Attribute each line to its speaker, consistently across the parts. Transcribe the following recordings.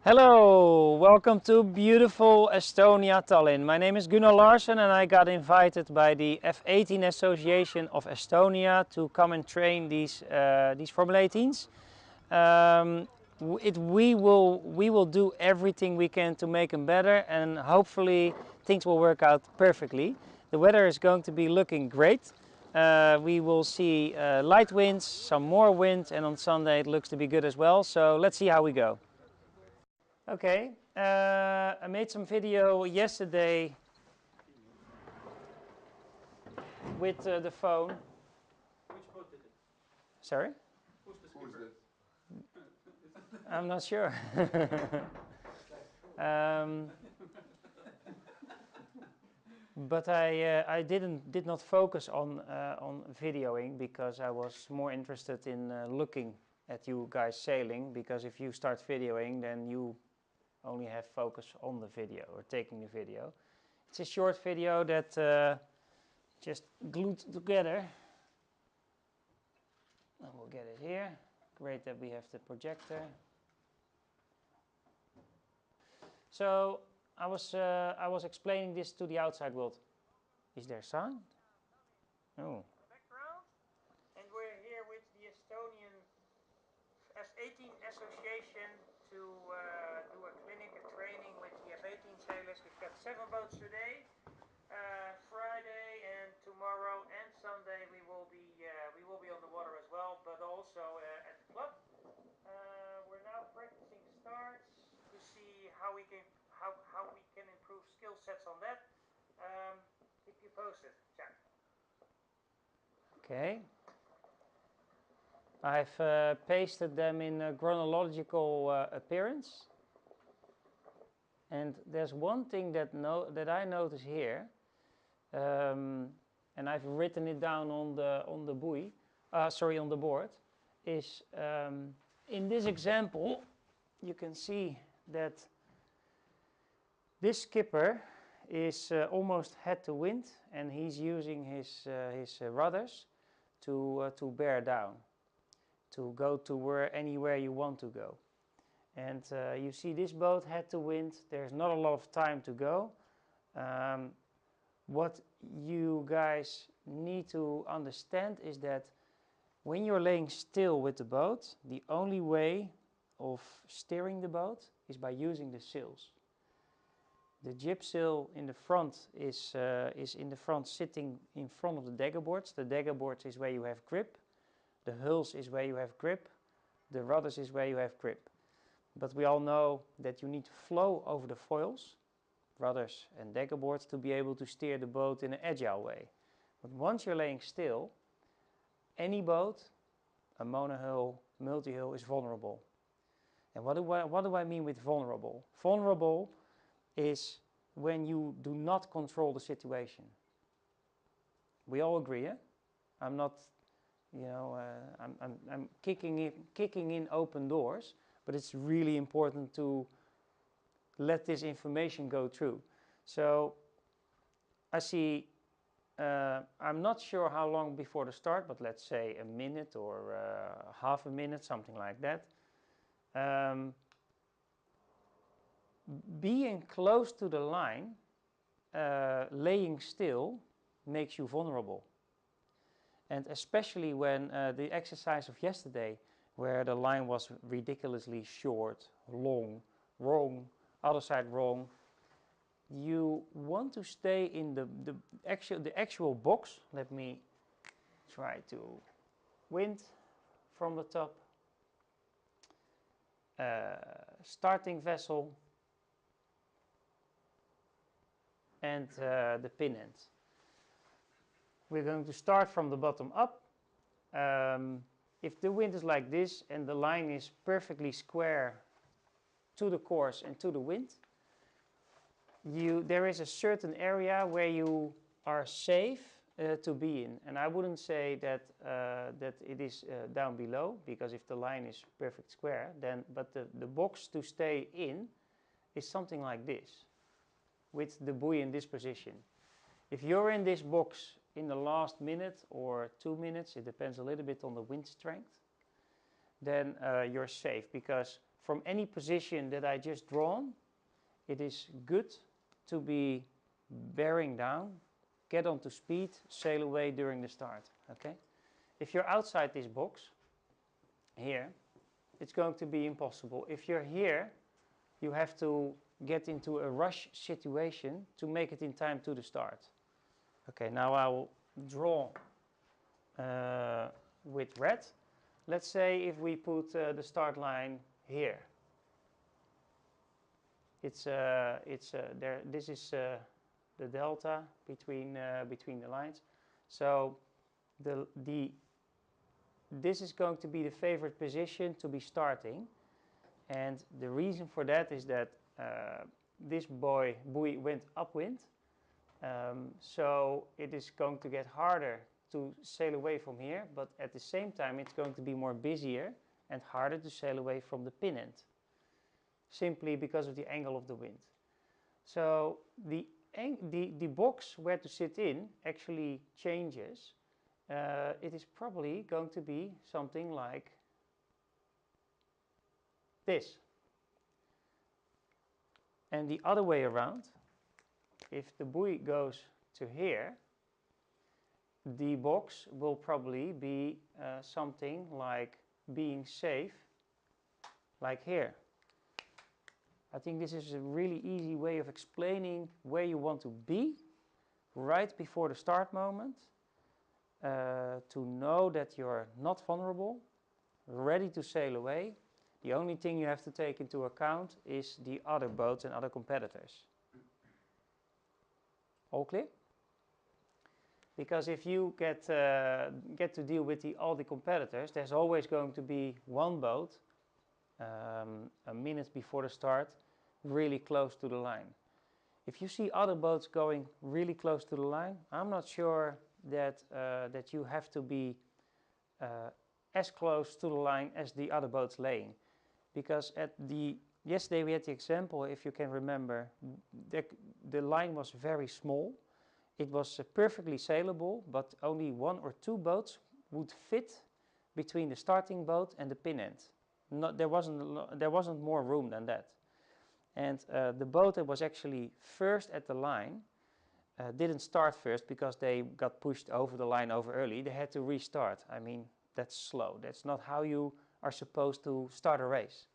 Speaker 1: Hello, welcome to beautiful Estonia, Tallinn. My name is Gunnar Larsen and I got invited by the F18 Association of Estonia to come and train these Formula 18s. We will do everything we can to make them better, and hopefully things will work out perfectly. The weather is going to be looking great. We will see light winds, some more wind, and on Sunday it looks to be good as well. So let's see how we go. Okay, I made some video yesterday with the phone.
Speaker 2: Which boat did it?
Speaker 1: Sorry?
Speaker 2: Who's the skipper?
Speaker 1: I'm not sure. But I did not focus on videoing because I was more interested in looking at you guys sailing, because if you start videoing then you only have focus on the video or taking the video. It's a short video that just glued together. And we'll get it here. Great that we have the projector. So I was explaining this to the outside world. Is there sound? Oh. Background, and we're here with the Estonian F18 Association to do a clinic, a training with the F18 sailors. We've got 7 boats today. Friday and tomorrow and Sunday we will be on the water as well, but also at the club. We're now practicing starts to see how we can improve skill sets on that. Keep you posted. Ciao. Okay. I've pasted them in a chronological appearance, and there's one thing that I notice here, and I've written it down on the buoy, on the board, is in this example you can see that this skipper is almost head to wind, and he's using his rudders to bear down, to go to anywhere you want to go. And you see this boat head to wind, there's not a lot of time to go. What you guys need to understand is that when you're laying still with the boat, the only way of steering the boat is by using the sails. The jib sail in the front is in the front, sitting in front of the dagger boards. The dagger boards is where you have grip. The hulls is where you have grip. The rudders is where you have grip. But we all know that you need to flow over the foils, rudders and dagger boards, to be able to steer the boat in an agile way. But once you're laying still, any boat, a monohull, multi-hull, is vulnerable. And what do I mean with vulnerable? Vulnerable is when you do not control the situation. We all agree, eh? I'm not, I'm kicking in open doors, but it's really important to let this information go through. So I see, I'm not sure how long before the start, but let's say a minute or half a minute, something like that. Being close to the line, laying still, makes you vulnerable. And especially when the exercise of yesterday, where the line was ridiculously short, long, wrong, other side wrong, you want to stay in the actual box. Let me try to wind from the top. Starting vessel and the pin end. We're going to start from the bottom up. If the wind is like this and the line is perfectly square to the course and to the wind, there is a certain area where you are safe to be in. And I wouldn't say that it is down below, because if the line is perfect square, but the box to stay in is something like this, with the buoy in this position. If you're in this box in the last minute or 2 minutes, it depends a little bit on the wind strength, then you're safe, because from any position that I just drawn, it is good to be bearing down, get onto speed, sail away during the start. Okay? If you're outside this box, here, it's going to be impossible. If you're here, you have to get into a rush situation to make it in time to the start. Okay, now I will draw with red. Let's say if we put the start line here. This is the delta between the lines. So this is going to be the favorite position to be starting, and the reason for that is that this buoy went upwind, so it is going to get harder to sail away from here, but at the same time it's going to be more busier and harder to sail away from the pin end, simply because of the angle of the wind. So the box where to sit in actually changes. It is probably going to be something like this. And the other way around, if the buoy goes to here, the box will probably be something like being safe, like here. I think this is a really easy way of explaining where you want to be right before the start moment, to know that you're not vulnerable, ready to sail away. The only thing you have to take into account is the other boats and other competitors. All clear? Because if you get to deal with all the competitors, there's always going to be one boat a minute before the start really close to the line. If you see other boats going really close to the line, I'm not sure that you have to be as close to the line as the other boats laying. Because yesterday we had the example, if you can remember, the line was very small. It was perfectly sailable, but only one or two boats would fit between the starting boat and the pin end. There wasn't more room than that. And the boat that was actually first at the line didn't start first because they got pushed over the line over early. They had to restart. I mean, that's slow. That's not how you are supposed to start a race.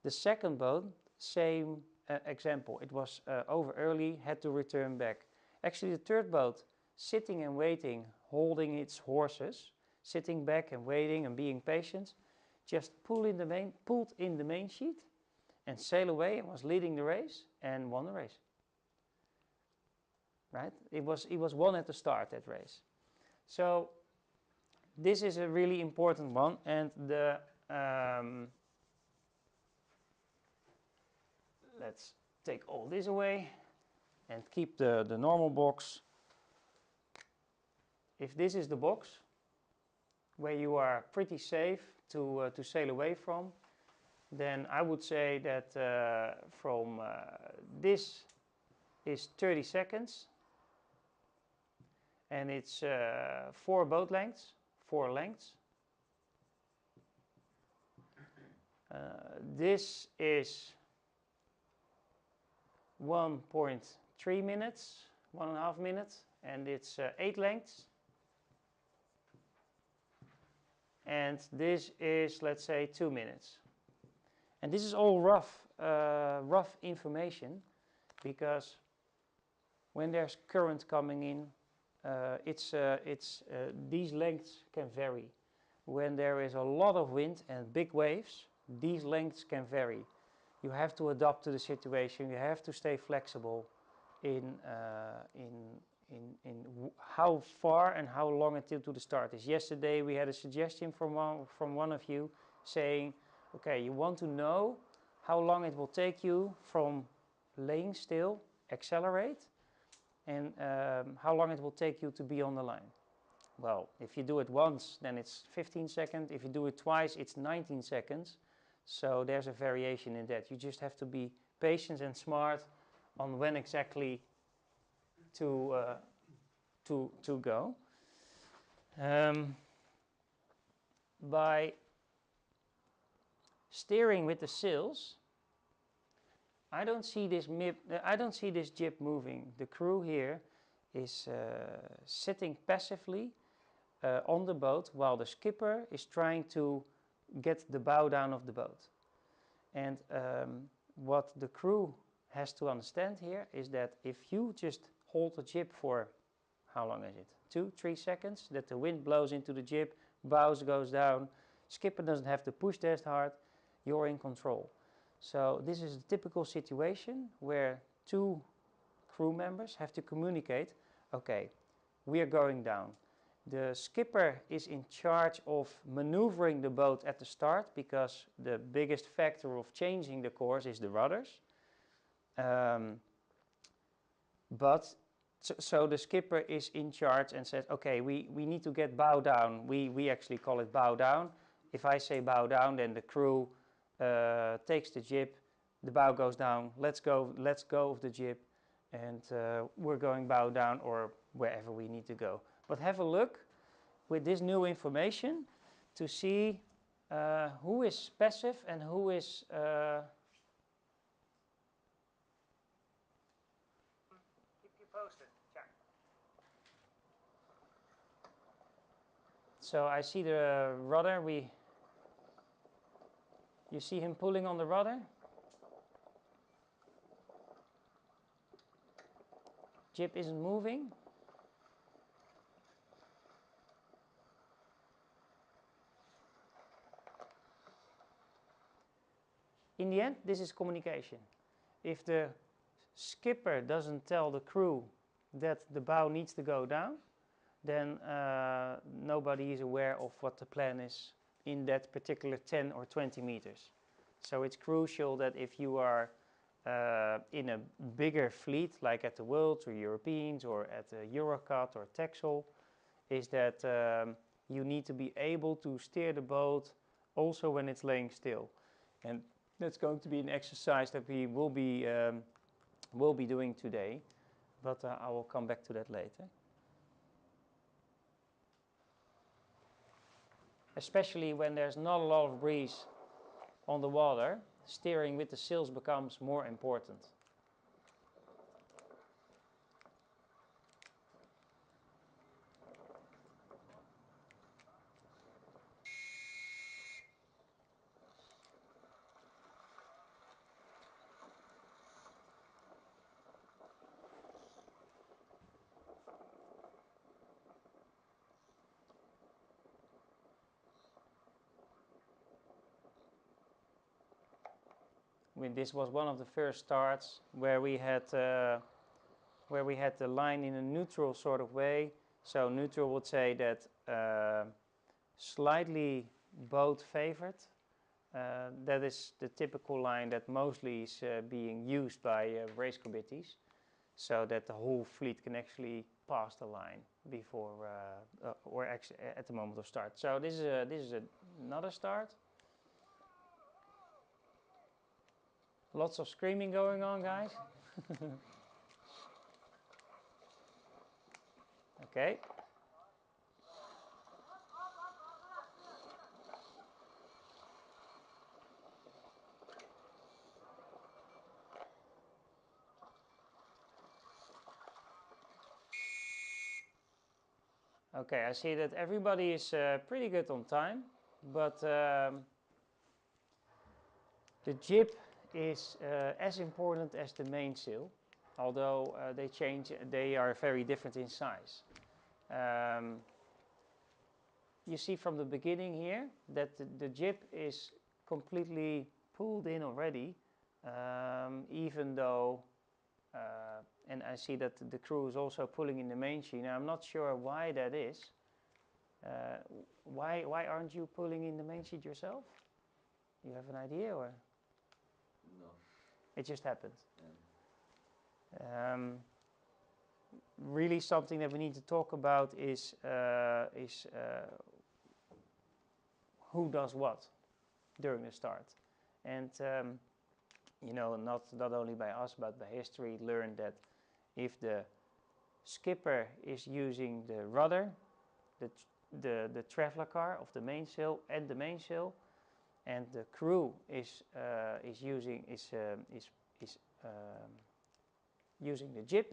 Speaker 1: The second boat, same example. It was over early, had to return back. Actually, the third boat, sitting and waiting, holding its horses, sitting back and waiting and being patient, just pulled in the main sheet and sailed away and was leading the race and won the race. Right? It was won at the start, that race. So this is a really important one, and let's take all this away and keep the normal box. If this is the box where you are pretty safe to sail away from, then I would say that this is 30 seconds, and it's 4 boat lengths, 4 lengths. This is 1.3 minutes, 1.5 minutes, and it's 8 lengths. And this is, let's say, 2 minutes. And this is all rough information, because when there's current coming in, these lengths can vary. When there is a lot of wind and big waves, these lengths can vary. You have to adapt to the situation. You have to stay flexible in how far and how long until to the start is. Yesterday we had a suggestion from one of you saying, okay, you want to know how long it will take you from laying still, accelerate, and how long it will take you to be on the line. Well, if you do it once, then it's 15 seconds. If you do it twice, it's 19 seconds. So there's a variation in that. You just have to be patient and smart on when exactly to go. By steering with the sails, I don't see this jib moving. The crew here is sitting passively on the boat while the skipper is trying to get the bow down of the boat. And what the crew has to understand here is that if you just hold the jib for, how long is it? 2-3 seconds, that the wind blows into the jib, bows goes down, skipper doesn't have to push that hard, you're in control. So this is a typical situation where two crew members have to communicate, okay, we are going down. The skipper is in charge of maneuvering the boat at the start because the biggest factor of changing the course is the rudders. So the skipper is in charge and says, okay, we need to get bow down. We actually call it bow down. If I say bow down, then the crew takes the jib, the bow goes down, let's go of the jib, and we're going bow down or wherever we need to go. But have a look with this new information to see who is passive and who is keep you posted. Check. So I see the rudder. You see him pulling on the rudder. Jib isn't moving. In the end, this is communication. If the skipper doesn't tell the crew that the bow needs to go down, then nobody is aware of what the plan is in that particular 10 or 20 meters. So it's crucial that if you are in a bigger fleet, like at the Worlds or Europeans or at the Eurocut or Texel, is that you need to be able to steer the boat also when it's laying still. And that's going to be an exercise that we will be doing today, but I will come back to that later. Especially when there's not a lot of breeze on the water, steering with the sails becomes more important. This was one of the first starts where we had the line in a neutral sort of way. So neutral would say that slightly boat favored. That is the typical line that mostly is being used by race committees, so that the whole fleet can actually pass the line before or actually at the moment of start. So this is another start. Lots of screaming going on, guys. Okay. Okay, I see that everybody is pretty good on time, but the jib is as important as the mainsail, although they are very different in size. You see from the beginning here that the jib is completely pulled in already, even though, and I see that the crew is also pulling in the main sheet. Now I'm not sure why that is. Why aren't you pulling in the main sheet yourself? You have an idea, or?
Speaker 3: No.
Speaker 1: It just happened.
Speaker 3: Yeah.
Speaker 1: Really something that we need to talk about is who does what during the start. And you know, not only by us but by history, learned that if the skipper is using the rudder, the traveler car of the mainsail and the mainsail, and the crew is using the jib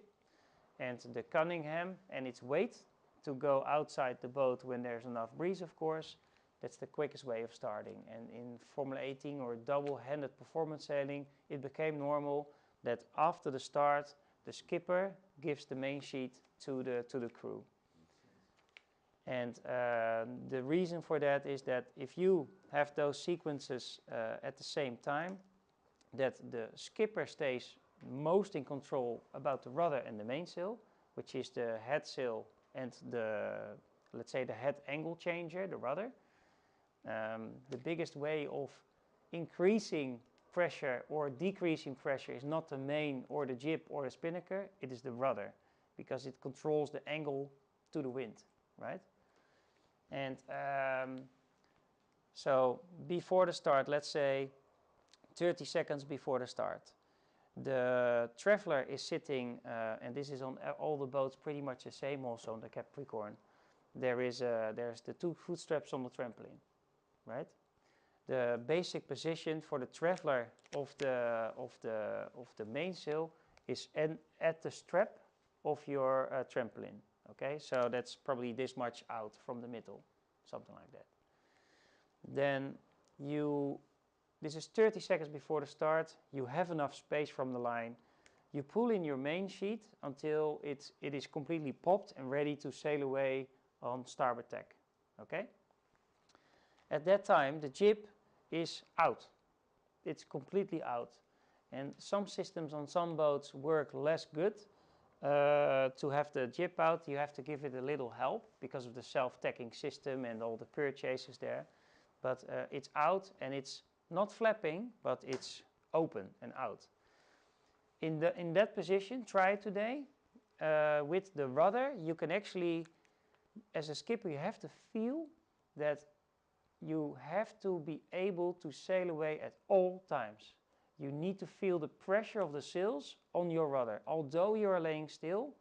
Speaker 1: and the Cunningham and its weight to go outside the boat when there's enough breeze, of course. That's the quickest way of starting. And in Formula 18 or double-handed performance sailing, it became normal that after the start, the skipper gives the main sheet to the crew. And the reason for that is that if you have those sequences at the same time, that the skipper stays most in control about the rudder and the mainsail, which is the head sail and the, let's say, the head angle changer, the rudder. The biggest way of increasing pressure or decreasing pressure is not the main or the jib or the spinnaker, it is the rudder, because it controls the angle to the wind, right? And so before the start, let's say 30 seconds before the start, the traveler is sitting, and this is on all the boats pretty much the same, also on the Capricorn. There's the 2 foot straps on the trampoline, right? The basic position for the traveler of the mainsail is at the strap of your trampoline. Okay, so that's probably this much out from the middle, something like that. Then this is 30 seconds before the start, you have enough space from the line. You pull in your main sheet until it is completely popped and ready to sail away on starboard tack. Okay? At that time, the jib is out. It's completely out. And some systems on some boats work less good. To have the jib out, you have to give it a little help because of the self-tacking system and all the purchases there. But it's out and it's not flapping, but it's open and out. In that position, try it today. With the rudder, you can actually, as a skipper, you have to feel that you have to be able to sail away at all times. You need to feel the pressure of the sails on your rudder. Although you are laying still,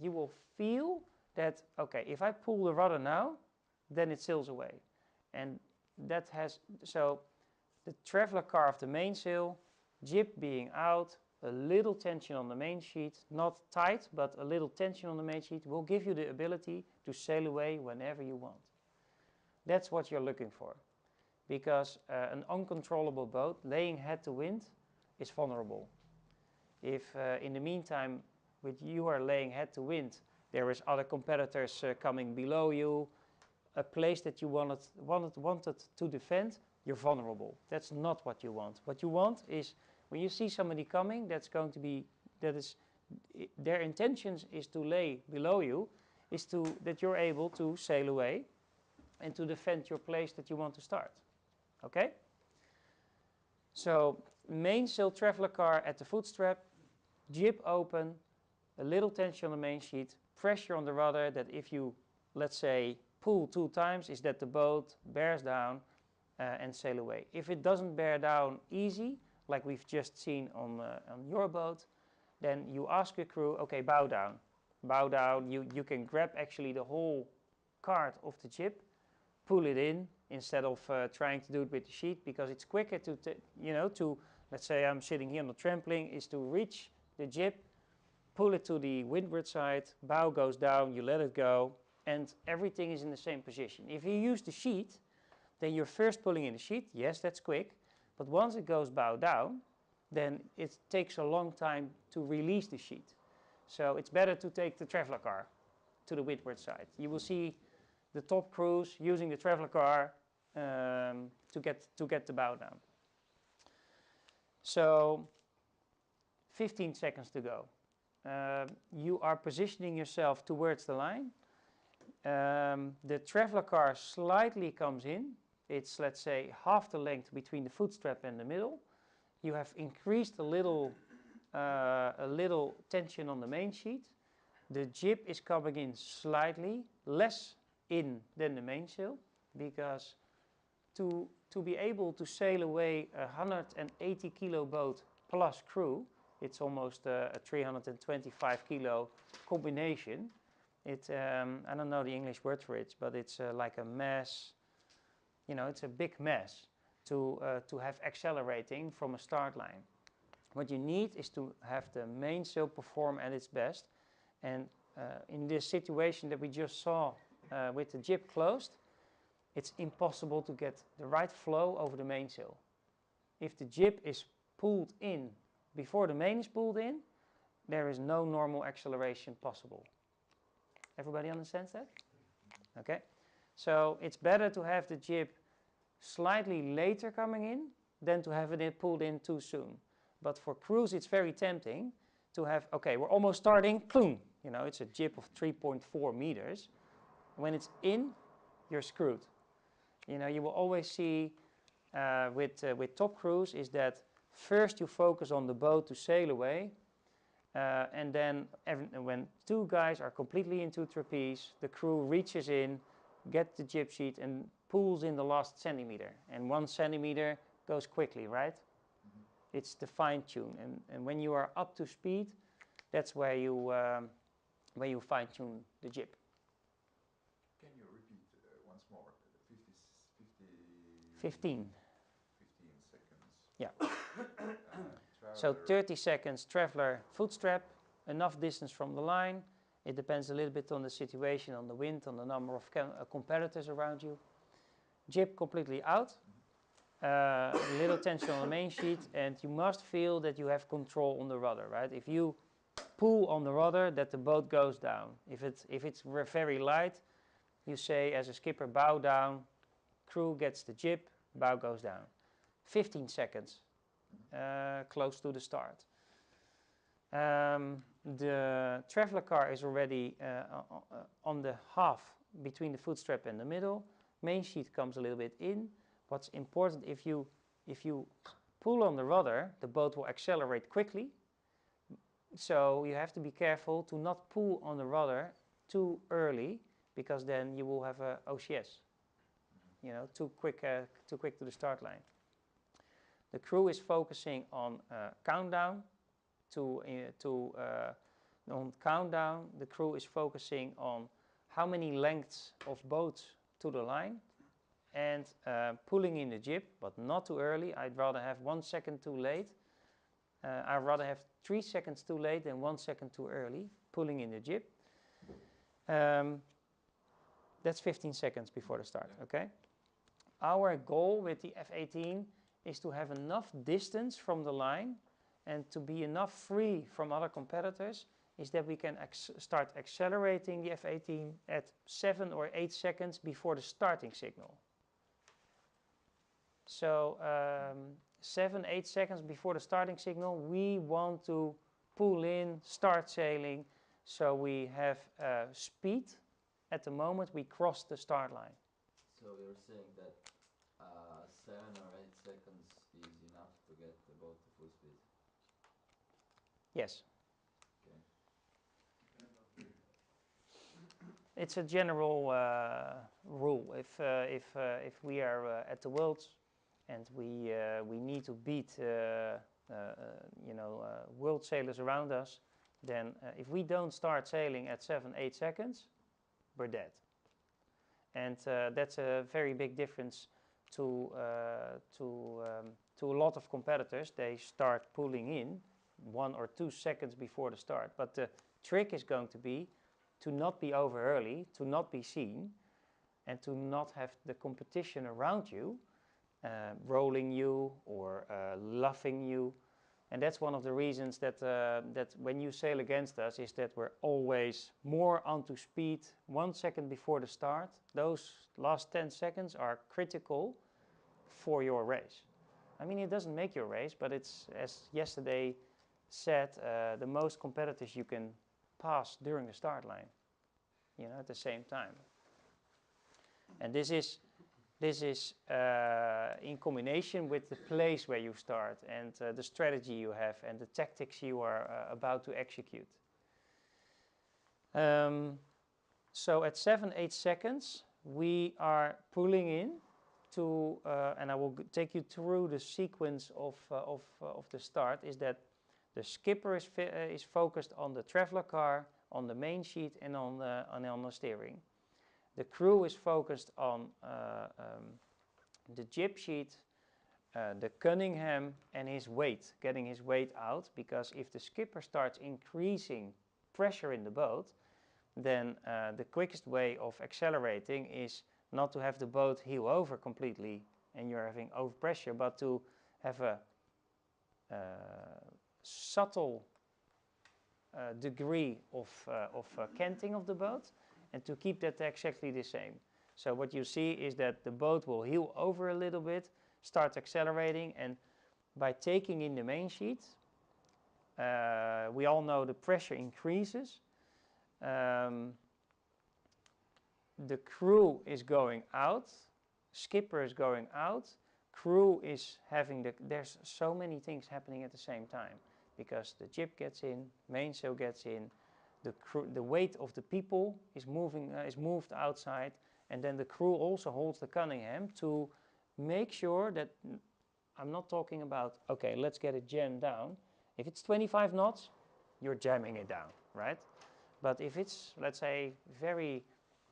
Speaker 1: you will feel that, okay, if I pull the rudder now, then it sails away. And that has, so the traveler car of the mainsail, jib being out, a little tension on the main sheet, not tight, but a little tension on the main sheet will give you the ability to sail away whenever you want. That's what you're looking for. Because an uncontrollable boat laying head to wind is vulnerable. If in the meantime, with you are laying head to wind, there is other competitors coming below you, a place that you wanted to defend, you're vulnerable. That's not what you want. What you want is when you see somebody coming, their intentions is to lay below you, that you're able to sail away and to defend your place that you want to start. Okay? So mainsail traveler car at the foot strap, jib open, a little tension on the main sheet, pressure on the rudder that if you, let's say, pull 2 times, is that the boat bears down and sail away. If it doesn't bear down easy, like we've just seen on your boat, then you ask your crew, okay, bow down. Bow down, you can grab actually the whole card of the jib, pull it in instead of trying to do it with the sheet, because it's quicker to let's say I'm sitting here on the trampoline, is to reach the jib, pull it to the windward side, bow goes down, you let it go, and everything is in the same position. If you use the sheet, then you're first pulling in the sheet, yes, that's quick, but once it goes bow down, then it takes a long time to release the sheet. So it's better to take the traveler car to the windward side. You will see the top crews using the traveler car to get the bow down. So 15 seconds to go. You are positioning yourself towards the line. The traveler car slightly comes in. It's, let's say, half the length between the foot strap and the middle. You have increased a little tension on the main sheet. The jib is coming in slightly, less in than the mainsail, because to be able to sail away a 180 kilo boat plus crew, it's almost a 325 kilo combination. I don't know the English word for it, but it's like a mass it's a big mess to have accelerating from a start line. What you need is to have the mainsail perform at its best. And in this situation that we just saw with the jib closed, it's impossible to get the right flow over the mainsail. If the jib is pulled in before the main is pulled in, there is no normal acceleration possible. Everybody understands that? Okay. So it's better to have the jib slightly later coming in than to have it pulled in too soon. But for cruise, it's very tempting to have, okay, we're almost starting, boom. It's a jib of 3.4 meters. When it's in, you're screwed. You will always see with top cruise is that first you focus on the boat to sail away, and then when two guys are completely into trapeze, the crew reaches in, gets the jib sheet and pulls in the last centimeter. And 1 centimeter goes quickly, right? It's the fine tune. And when you are up to speed, that's where you fine tune the jib.
Speaker 4: Can you repeat once more?
Speaker 1: 15.
Speaker 4: 15 seconds.
Speaker 1: Yeah. So 30 seconds traveler foot strap, enough distance from the line. It depends a little bit on the situation, on the wind, on the number of competitors around you. Jib completely out. Little tension on the main sheet, and you must feel that you have control on the rudder, right? If you pull on the rudder, that the boat goes down. If it's very light, you say as a skipper, bow down, crew gets the jib, bow goes down. 15 seconds, close to the start. The traveler car is already on the half between the foot strap and the middle. Main sheet comes a little bit in. What's important, if you pull on the rudder, the boat will accelerate quickly. So you have to be careful to not pull on the rudder too early, because then you will have a OCS. Too quick to the start line. The crew is focusing on countdown. On countdown, the crew is focusing on how many lengths of boats to the line, and pulling in the jib, but not too early. I'd rather have 1 second too late. I'd rather have 3 seconds too late than 1 second too early, pulling in the jib. That's 15 seconds before the start, okay? Our goal with the F-18 is to have enough distance from the line and to be enough free from other competitors, is that we can start accelerating the F-18 at 7 or 8 seconds before the starting signal. So 7, 8 seconds before the starting signal, we want to pull in, start sailing, so we have speed at the moment we cross the start line.
Speaker 3: So you're saying that 7 or 8 seconds is enough to get the boat to full speed?
Speaker 1: Yes.
Speaker 3: Okay.
Speaker 1: It's a general rule. If we are at the Worlds and we need to beat world sailors around us, then if we don't start sailing at 7, 8 seconds, we're dead. And that's a very big difference to a lot of competitors. They start pulling in 1 or 2 seconds before the start. But the trick is going to be to not be over early, to not be seen, and to not have the competition around you rolling you or luffing you. And that's one of the reasons that when you sail against us is that we're always more onto speed 1 second before the start. Those last 10 seconds are critical for your race. I mean, it doesn't make your race, but it's, as yesterday said, the most competitors you can pass during the start line, at the same time. And this is in combination with the place where you start and the strategy you have and the tactics you are about to execute. So at 7, 8 seconds, we are pulling in to, and I will take you through the sequence of the start, is that the skipper is focused on the traveler car, on the main sheet, and on the steering. The crew is focused on the jib sheet, the Cunningham and his weight, getting his weight out, because if the skipper starts increasing pressure in the boat, then the quickest way of accelerating is not to have the boat heel over completely and you're having overpressure, but to have a subtle degree of canting of the boat and to keep that exactly the same. So what you see is that the boat will heel over a little bit, start accelerating, and by taking in the main sheet, we all know the pressure increases. The crew is going out, skipper is going out, crew is having there's so many things happening at the same time, because the jib gets in, mainsail gets in, the weight of the people is moved outside, and then the crew also holds the Cunningham to make sure that, I'm not talking about, okay, let's get it jammed down. If it's 25 knots, you're jamming it down, right? But if it's, let's say, very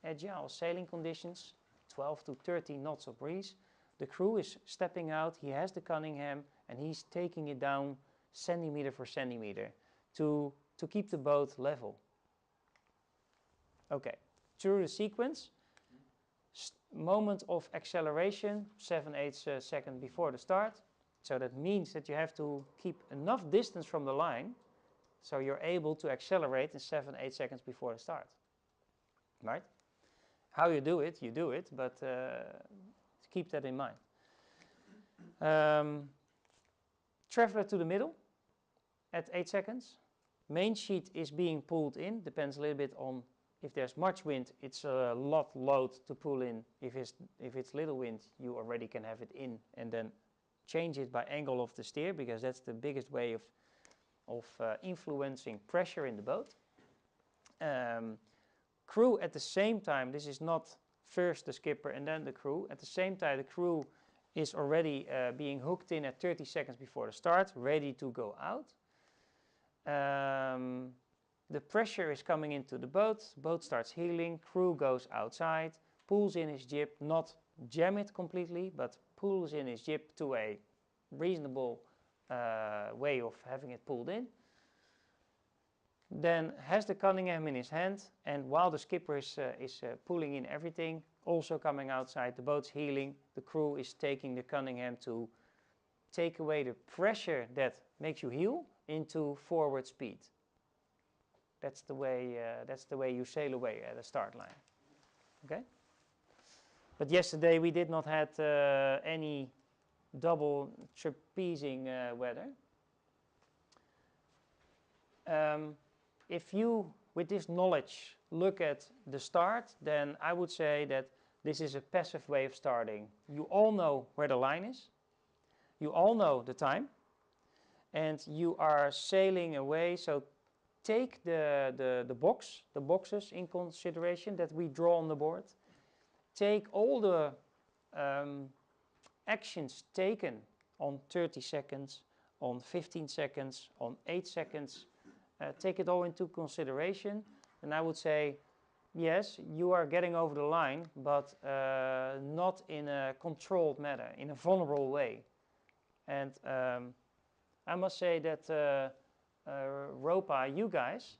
Speaker 1: agile sailing conditions, 12 to 13 knots of breeze, the crew is stepping out, he has the Cunningham, and he's taking it down centimeter for centimeter to keep the boat level. Okay, through the sequence, moment of acceleration, 7/8 second before the start. So that means that you have to keep enough distance from the line so you're able to accelerate in 7/8 seconds before the start. Right? How you do it, but keep that in mind. Traveler to the middle at 8 seconds. Main sheet is being pulled in, depends a little bit on if there's much wind, it's a lot load to pull in. If it's little wind, you already can have it in and then change it by angle of the steer, because that's the biggest way of influencing pressure in the boat. Crew at the same time, this is not first the skipper and then the crew. At the same time, the crew is already being hooked in at 30 seconds before the start, ready to go out. The pressure is coming into the boat starts heeling, crew goes outside, pulls in his jib, not jam it completely, but pulls in his jib to a reasonable way of having it pulled in. Then has the Cunningham in his hand, and while the skipper is pulling in everything, also coming outside, the boat's heeling, the crew is taking the Cunningham to take away the pressure that makes you heel into forward speed. That's the way you sail away at the start line. Okay? But yesterday we did not have any double trapezing weather. If you, with this knowledge, look at the start, then I would say that this is a passive way of starting. You all know where the line is. You all know the time. And you are sailing away, so take the boxes in consideration that we draw on the board. Take all the actions taken on 30 seconds, on 15 seconds, on 8 seconds. Take it all into consideration. And I would say, yes, you are getting over the line, but not in a controlled manner, in a vulnerable way. And I must say that Ropa, you guys,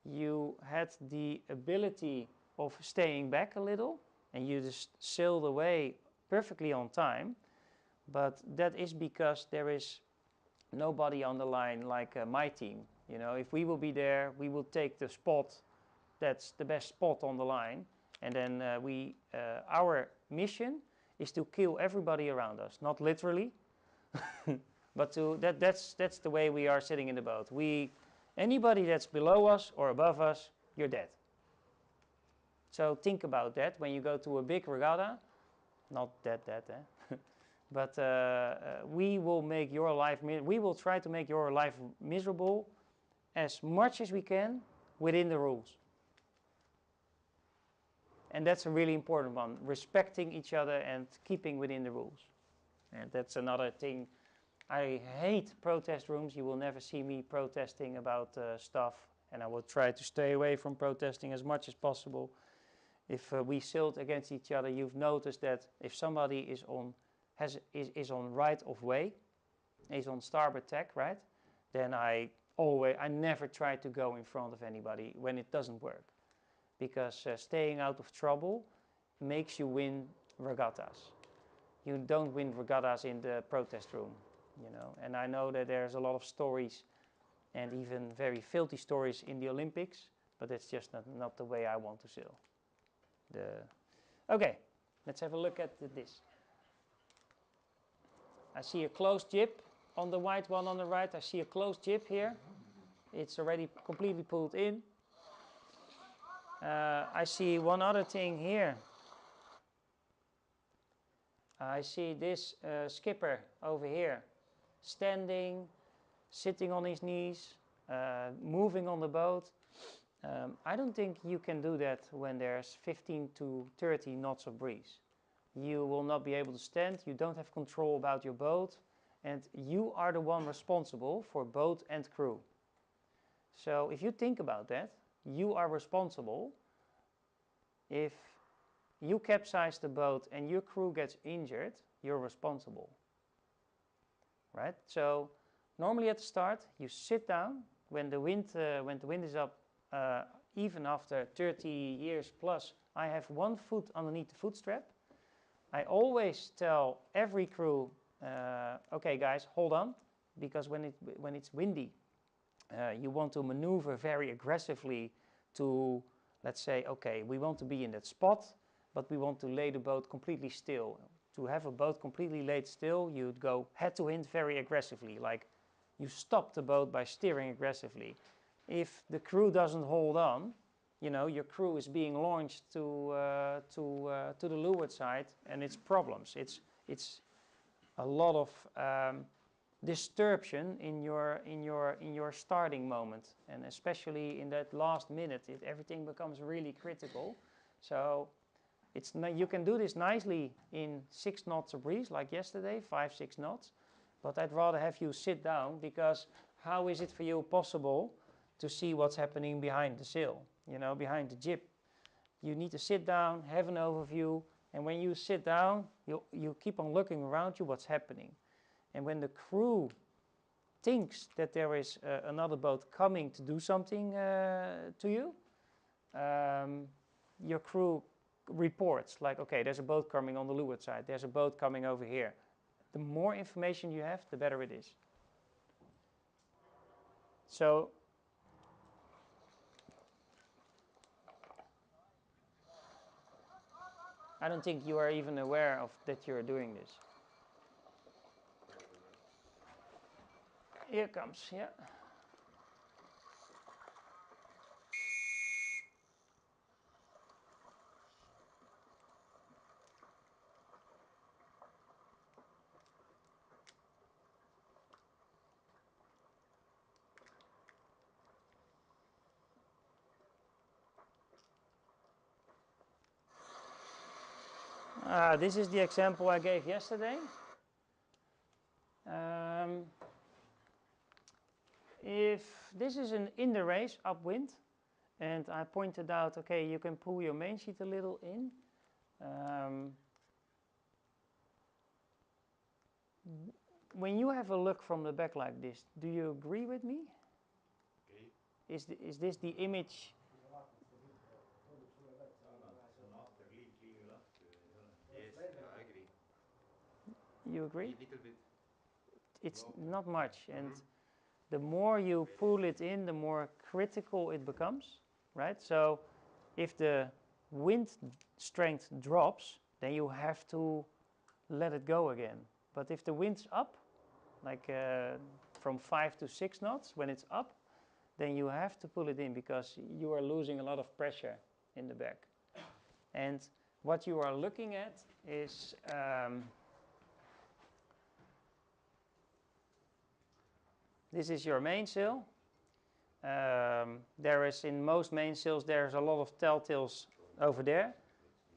Speaker 1: you had the ability of staying back a little and you just sailed away perfectly on time, but that is because there is nobody on the line like my team. You know, if we will be there, we will take the spot that's the best spot on the line, and then our mission is to kill everybody around us, not literally. But that's the way we are sitting in the boat. Anybody that's below us or above us, you're dead. So think about that when you go to a big regatta. Not that, but we will try to make your life miserable as much as we can within the rules. And that's a really important one, respecting each other and keeping within the rules. And that's another thing. I hate protest rooms. You will never see me protesting about stuff, and I will try to stay away from protesting as much as possible. If we sailed against each other, you've noticed that if somebody is on is on right of way, is on starboard tack, right? Then I never try to go in front of anybody when it doesn't work, because staying out of trouble makes you win regattas. You don't win regattas in the protest room, you know. And I know that there's a lot of stories, and even very filthy stories in the Olympics, but that's just not the way I want to sail. Okay, let's have a look at this. I see a closed jib on the white one on the right. I see a closed jib here. It's already completely pulled in. I see one other thing here. I see this skipper over here, standing, sitting on his knees, moving on the boat. I don't think you can do that when there's 15 to 30 knots of breeze. You will not be able to stand, you don't have control about your boat, and you are the one responsible for boat and crew. So if you think about that, you are responsible. If you capsize the boat and your crew gets injured, you're responsible, right? So normally at the start, you sit down when the wind is up. Even after 30 years plus, I have one foot underneath the foot strap. I always tell every crew, okay guys, hold on, because when it's windy, you want to maneuver very aggressively to, let's say, okay, we want to be in that spot, but we want to lay the boat completely still. To have a boat completely laid still, you'd go head to wind very aggressively, like you stop the boat by steering aggressively. If the crew doesn't hold on, you know, your crew is being launched to the leeward side, and it's problems. It's a lot of disruption in your starting moment, and especially in that last minute, everything becomes really critical. So you can do this nicely in 6 knots of breeze, like yesterday, 5-6 knots. But I'd rather have you sit down, because how is it for you possible to see what's happening behind the sail, you know, behind the jib? You need to sit down, have an overview, and when you sit down, you keep on looking around you what's happening. And when the crew thinks that there is another boat coming to do something to you, your crew reports, like, okay, there's a boat coming on the leeward side, there's a boat coming over here. The more information you have, the better it is. So I don't think you are even aware of that you're doing this. Here comes, yeah. This is the example I gave yesterday. If this is in the race, upwind, and I pointed out, okay, you can pull your main sheet a little in. When you have a look from the back like this, do you agree with me?
Speaker 5: Okay.
Speaker 1: Is this the image?
Speaker 5: Yes, I agree.
Speaker 1: You agree?
Speaker 5: A little bit.
Speaker 1: It's not much, and the more you pull it in, the more critical it becomes, right? So if the wind strength drops, then you have to let it go again. But if the wind's up, like from 5 to 6 knots, when it's up, then you have to pull it in, because you are losing a lot of pressure in the back. And what you are looking at is this is your mainsail. There is, in most mainsails, there's a lot of telltales over there,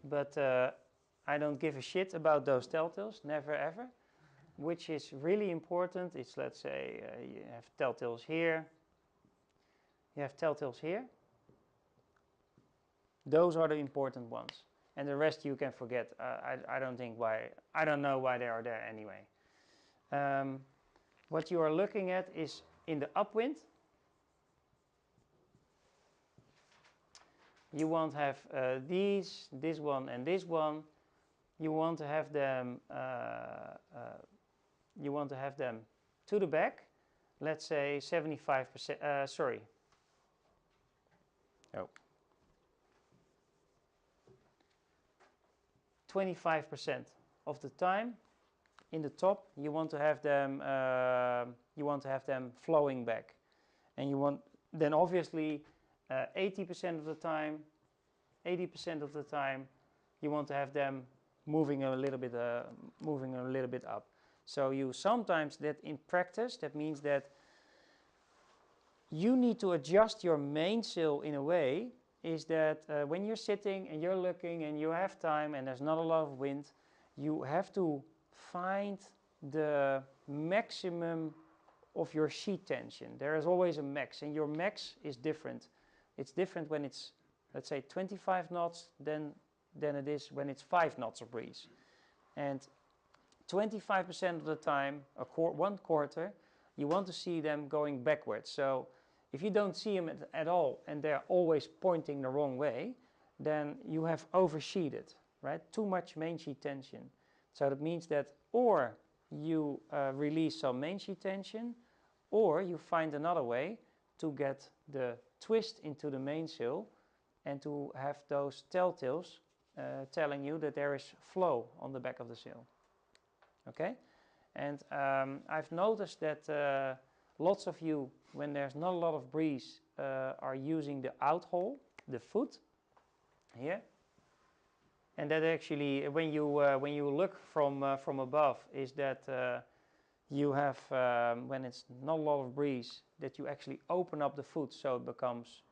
Speaker 1: but I don't give a shit about those telltales, never ever. Which is really important is, let's say, you have telltales here, you have telltales here. Those are the important ones. and the rest you can forget. I don't think why, I don't know why they are there anyway. What you are looking at is in the upwind, you won't have this one and this one. You want to have them to the back, let's say 75%, sorry. Oh. 25% of the time in the top you want to have them flowing back, and you want then obviously 80% of the time, 80% of the time you want to have them moving a little bit up. So you sometimes, that in practice, that means that you need to adjust your mainsail in a way, is that when you're sitting and you're looking and you have time and there's not a lot of wind, you have to find the maximum of your sheet tension. There is always a max, and your max is different. It's different when it's, let's say, 25 knots than it is when it's 5 knots of breeze. And 25% of the time, 1/4, you want to see them going backwards. So if you don't see them at all and they're always pointing the wrong way, then you have oversheeted, right? Too much main sheet tension. So that means that or you release some main sheet tension, or you find another way to get the twist into the mainsail and to have those telltales telling you that there is flow on the back of the sail. Okay? And I've noticed that lots of you, when there's not a lot of breeze, are using the outhole, the foot, here. And that actually, when you look from above, is that you have, when it's not a lot of breeze, that you actually open up the foot so it becomes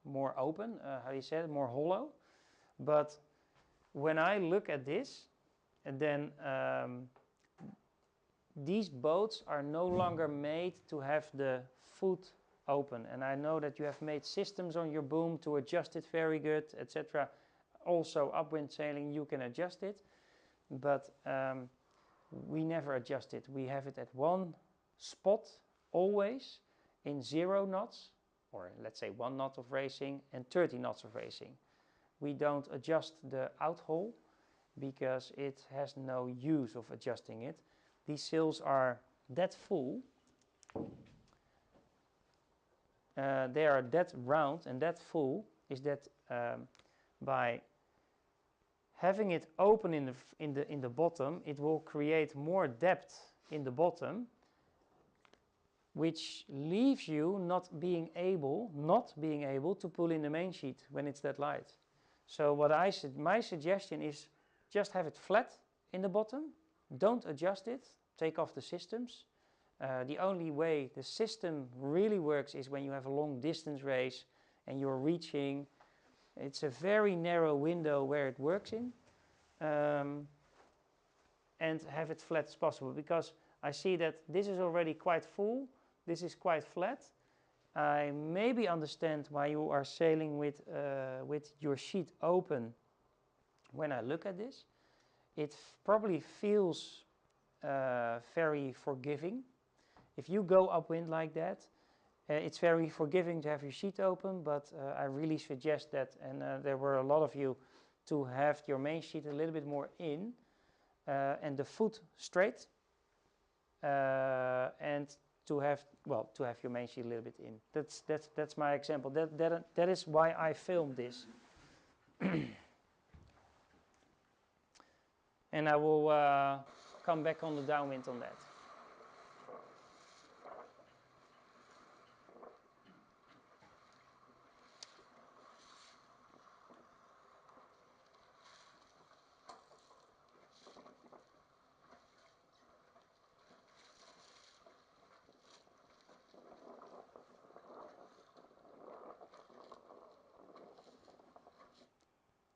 Speaker 1: more open, how do you say it, more hollow. But when I look at this, and then these boats are no longer made to have the foot open. And I know that you have made systems on your boom to adjust it very good, etc. Also upwind sailing, you can adjust it. But we never adjust it. We have it at one spot, always, in 0 knots, or let's say 1 knot of racing and 30 knots of racing. We don't adjust the outhole because it has no use of adjusting it. These sails are that full, they are that round and that full, is that by having it open in the bottom, it will create more depth in the bottom, which leaves you not being able to pull in the main sheet when it's that light. So what my suggestion is just have it flat in the bottom, don't adjust it, take off the systems. The only way the system really works is when you have a long distance race and you're reaching, it's a very narrow window where it works in, and have it flat as possible, because I see that this is already quite full, this is quite flat. I maybe understand why you are sailing with your sheet open. When I look at this, it probably feels very forgiving. If you go upwind like that, it's very forgiving to have your sheet open, but I really suggest that, and there were a lot of you, to have your main sheet a little bit more in, and the foot straight, and to have your main sheet a little bit in. That's my example. That is why I filmed this. And I will come back on the downwind on that.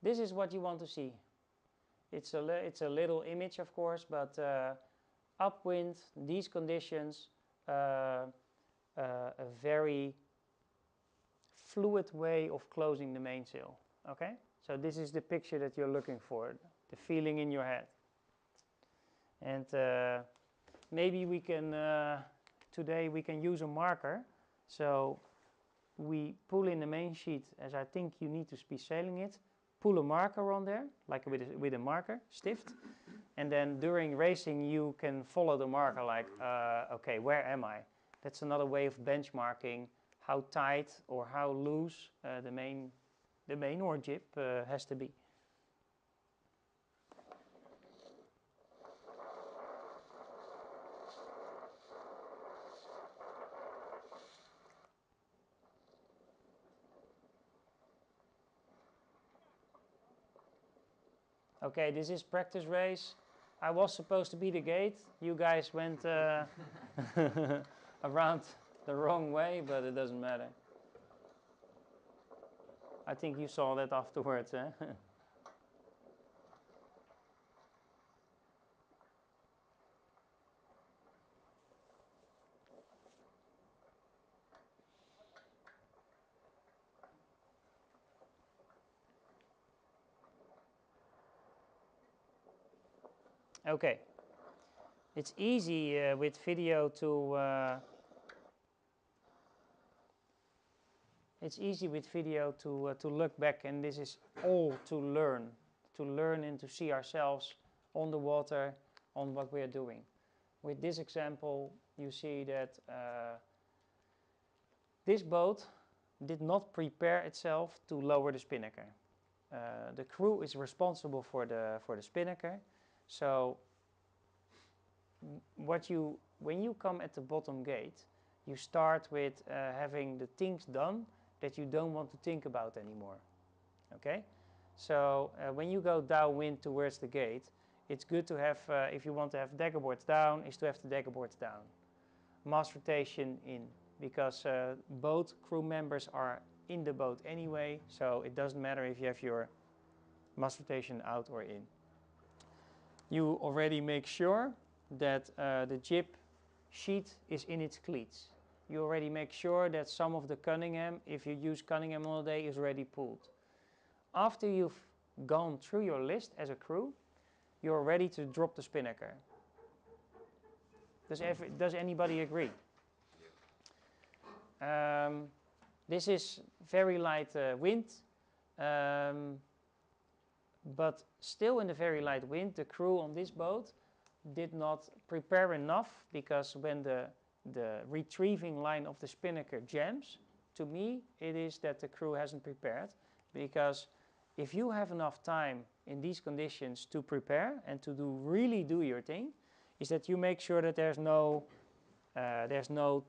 Speaker 1: This is what you want to see. It's a little image, of course, but upwind, these conditions, a very fluid way of closing the mainsail. Okay, so this is the picture that you're looking for, the feeling in your head. And maybe we can today we can use a marker. So we pull in the main sheet, as I think you need to be sailing it. Pull a marker on there, like with a marker, stift. And then during racing, you can follow the marker like, okay, where am I? That's another way of benchmarking how tight or how loose the main or jib has to be. Okay, this is practice race. I was supposed to be the gate. You guys went around the wrong way, but it doesn't matter. I think you saw that afterwards, eh? Okay. It's easy with video to look back, and this is all to learn and to see ourselves on the water, on what we are doing. With this example, you see that this boat did not prepare itself to lower the spinnaker. The crew is responsible for the spinnaker, so when you come at the bottom gate, you start with having the things done that you don't want to think about anymore. Okay, so when you go downwind towards the gate, it's good to have, if you want to have dagger boards down, is to have the dagger boards down. Mast rotation in, because both crew members are in the boat anyway, so it doesn't matter if you have your mast rotation out or in. You already make sure that the jib sheet is in its cleats. You already make sure that some of the Cunningham, if you use Cunningham all day, is already pulled. After you've gone through your list as a crew, you're ready to drop the spinnaker. Does anybody agree? This is very light wind, but still in the very light wind, the crew on this boat did not prepare enough, because when the retrieving line of the spinnaker jams, to me it is that the crew hasn't prepared, because if you have enough time in these conditions to prepare and to really do your thing, is that you make sure that there's no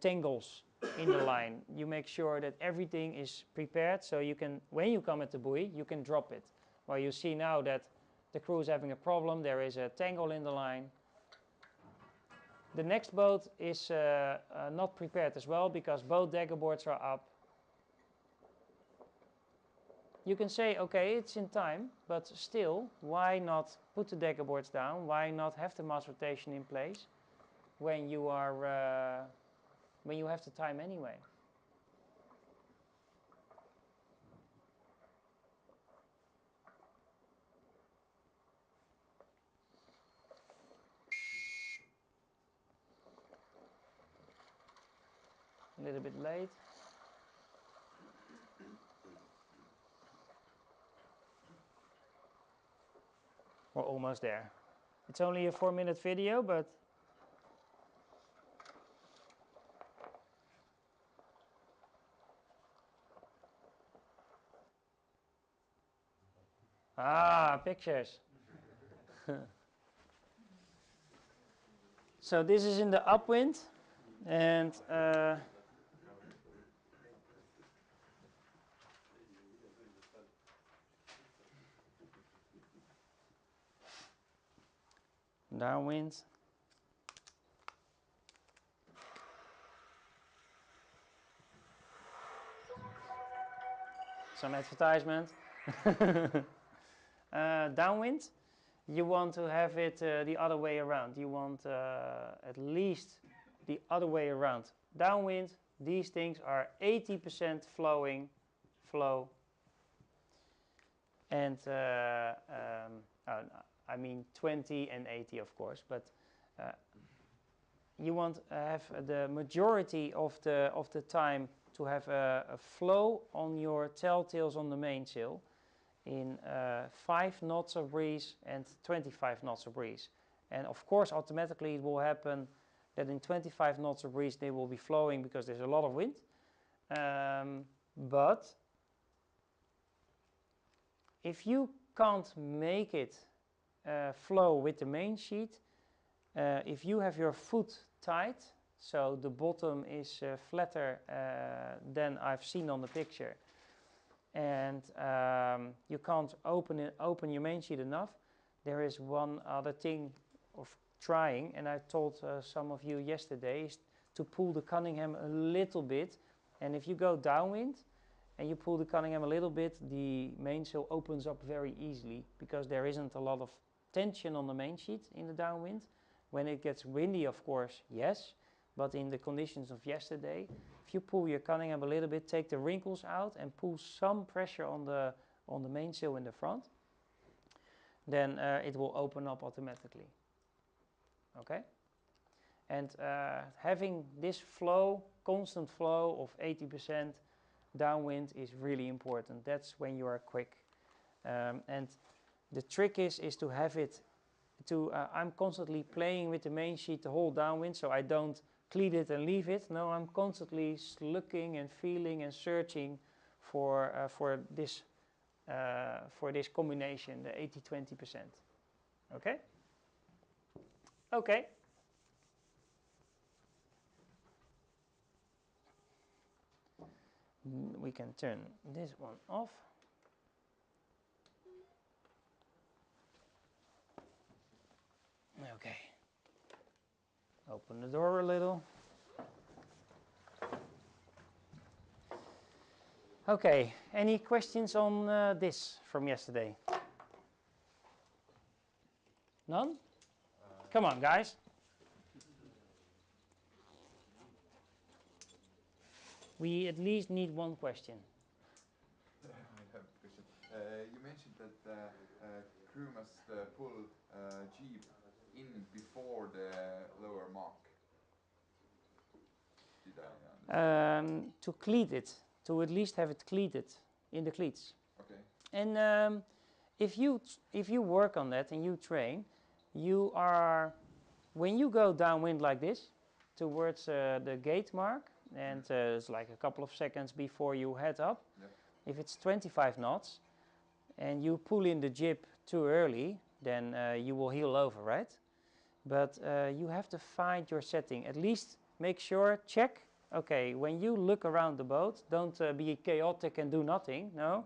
Speaker 1: tangles in the line. You make sure that everything is prepared, so you can, when you come at the buoy, you can drop it. Well, you see now that the crew is having a problem, there is a tangle in the line. The next boat is not prepared as well, because both dagger boards are up. You can say, okay, it's in time, but still, why not put the dagger boards down? Why not have the mast rotation in place when you are when you have the time anyway? A little bit late. We're almost there. It's only a 4-minute video, but pictures. So this is in the upwind, and downwind. Some advertisement. Downwind, you want to have it the other way around. You want at least the other way around. Downwind, these things are 80% flowing, flow. And I mean 20 and 80, of course, but you want to have the majority of the time to have a flow on your telltales on the mainsail in 5 knots of breeze and 25 knots of breeze. And of course, automatically it will happen that in 25 knots of breeze they will be flowing because there's a lot of wind. But if you can't make it flow with the main sheet, if you have your foot tight, so the bottom is flatter than I've seen on the picture, and you can't open your main sheet enough, there is one other thing of trying, and I told some of you yesterday, is to pull the Cunningham a little bit. And if you go downwind and you pull the Cunningham a little bit, the mainsail opens up very easily because there isn't a lot of tension on the main sheet in the downwind. When it gets windy, of course, yes, but in the conditions of yesterday, if you pull your Cunningham a little bit, take the wrinkles out and pull some pressure on the mainsail in the front, then it will open up automatically. Okay? And having this flow, constant flow of 80% downwind is really important. That's when you are quick. And the trick is to have it I'm constantly playing with the main sheet the whole downwind, so I don't cleat it and leave it. No, I'm constantly looking and feeling and searching for this combination, the 80-20%. Okay? Okay. We can turn this one off. Okay. Open the door a little. Okay, any questions on this from yesterday? None? Come on, guys. We at least need one question.
Speaker 4: I have a question. You mentioned that crew must pull jeep in before the lower mark. Did I understand?
Speaker 1: To cleat it, to at least have it cleated in the cleats.
Speaker 4: Okay.
Speaker 1: And if you work on that and you train, you are, when you go downwind like this towards the gate mark, and it's like a couple of seconds before you head up.
Speaker 4: Yep.
Speaker 1: If it's 25 knots and you pull in the jib too early, then you will heel over, right? But you have to find your setting. At least make sure, check. Okay, when you look around the boat, don't be chaotic and do nothing. No.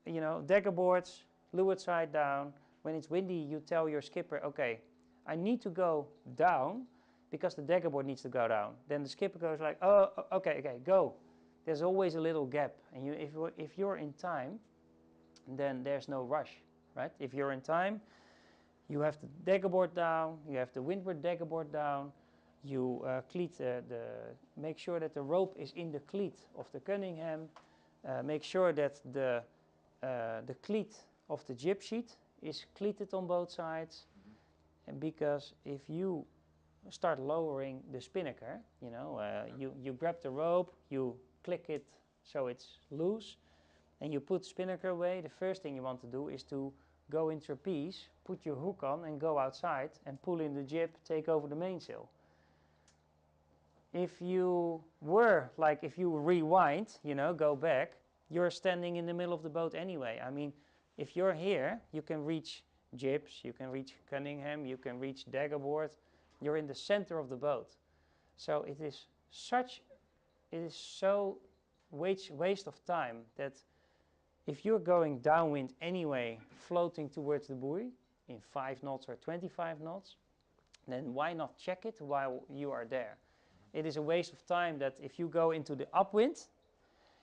Speaker 1: You know, dagger boards, leeward side down. When it's windy, you tell your skipper, okay, I need to go down because the dagger board needs to go down. Then the skipper goes like, oh, okay, go. There's always a little gap. And if you're in time, then there's no rush, right? If you're in time, you have the dagger board down, you have the windward dagger board down, you cleat make sure that the rope is in the cleat of the Cunningham, make sure that the cleat of the jib sheet is cleated on both sides, and because if you start lowering the spinnaker, you know, you grab the rope, you click it so it's loose, and you put spinnaker away, the first thing you want to do is to go in trapeze, put your hook on and go outside and pull in the jib, take over the mainsail. If you rewind, you know, go back, you're standing in the middle of the boat anyway. I mean, if you're here, you can reach jibs, you can reach Cunningham, you can reach daggerboard. You're in the center of the boat. So it is so waste of time that if you're going downwind anyway, floating towards the buoy in 5 knots or 25 knots, then why not check it while you are there? It is a waste of time that if you go into the upwind,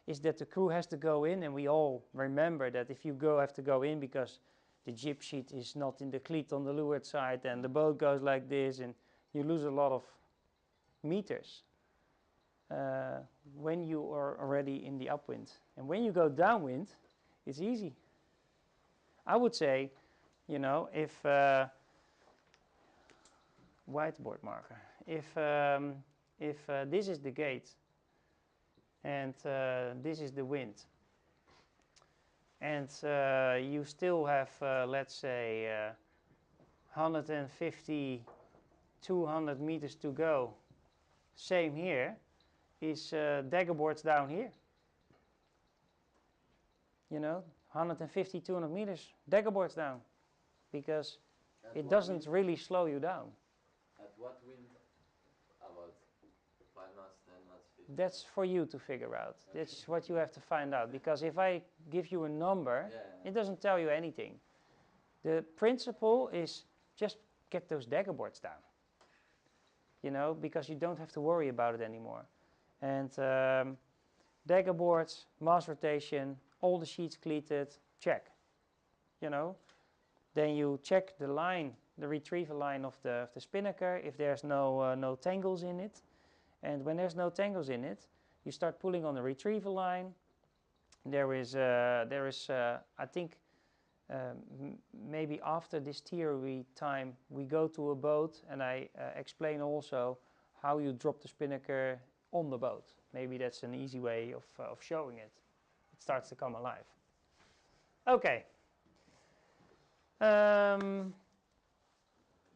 Speaker 1: is that the crew has to go in, and we all remember that if you have to go in because the jib sheet is not in the cleat on the leeward side and the boat goes like this and you lose a lot of meters. when you are already in the upwind. And when you go downwind, it's easy. I would say, you know, if whiteboard marker, if this is the gate and this is the wind, and you still have, let's say, 150, 200 meters to go. Same here, is daggerboards down here. You know, 150, 200 meters, daggerboards down, because it doesn't really slow you down.
Speaker 3: At what wind? About 5 knots, 10 knots, 15
Speaker 1: That's for you to figure out.
Speaker 3: Okay.
Speaker 1: That's what you have to find out, because if I give you a number, it doesn't tell you anything. The principle is just get those daggerboards down, you know, because you don't have to worry about it anymore. And daggerboards, mast rotation, all the sheets cleated, check, you know. Then you check the line, the retrieval line of the spinnaker, if there's no tangles in it. And when there's no tangles in it, you start pulling on the retrieval line. There is I think, maybe after this theory time, we go to a boat and I explain also how you drop the spinnaker on the boat. Maybe that's an easy way of showing it. It starts to come alive. Okay.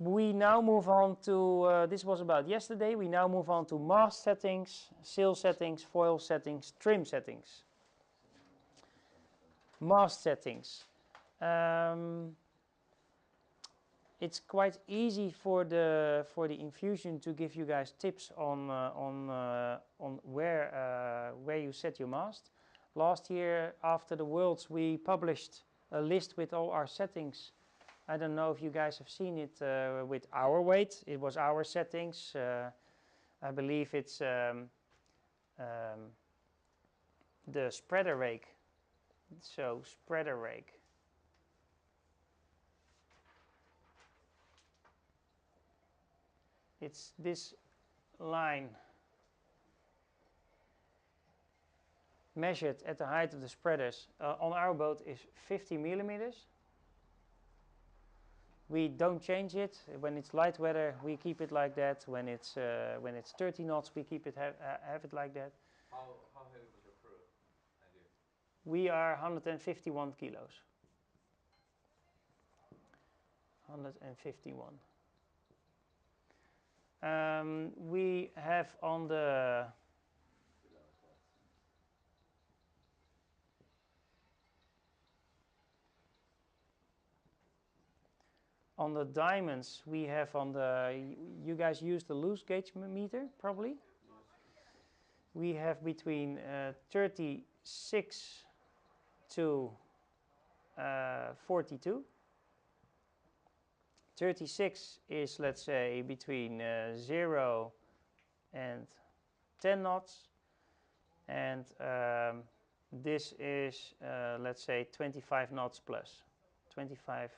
Speaker 1: We now move on to, this was about yesterday, we now move on to mast settings, sail settings, foil settings, trim settings. Mast settings. It's quite easy for the infusion to give you guys tips on where you set your mast. Last year after the Worlds we published a list with all our settings. I don't know if you guys have seen it with our weight. It was our settings. I believe it's the spreader rake. So spreader rake. It's this line measured at the height of the spreaders on our boat is 50 millimeters. We don't change it. When it's light weather, we keep it like that. When it's 30 knots, we keep it have it like that.
Speaker 3: How heavy was your crew?
Speaker 1: We are 151 kilos. 151. We have on the diamonds, we have on the, you guys use the loose gauge meter probably? Yes. We have between 36 to 42. 36 is, let's say, between 0 and 10 knots. And this is, let's say, 25 knots plus. 25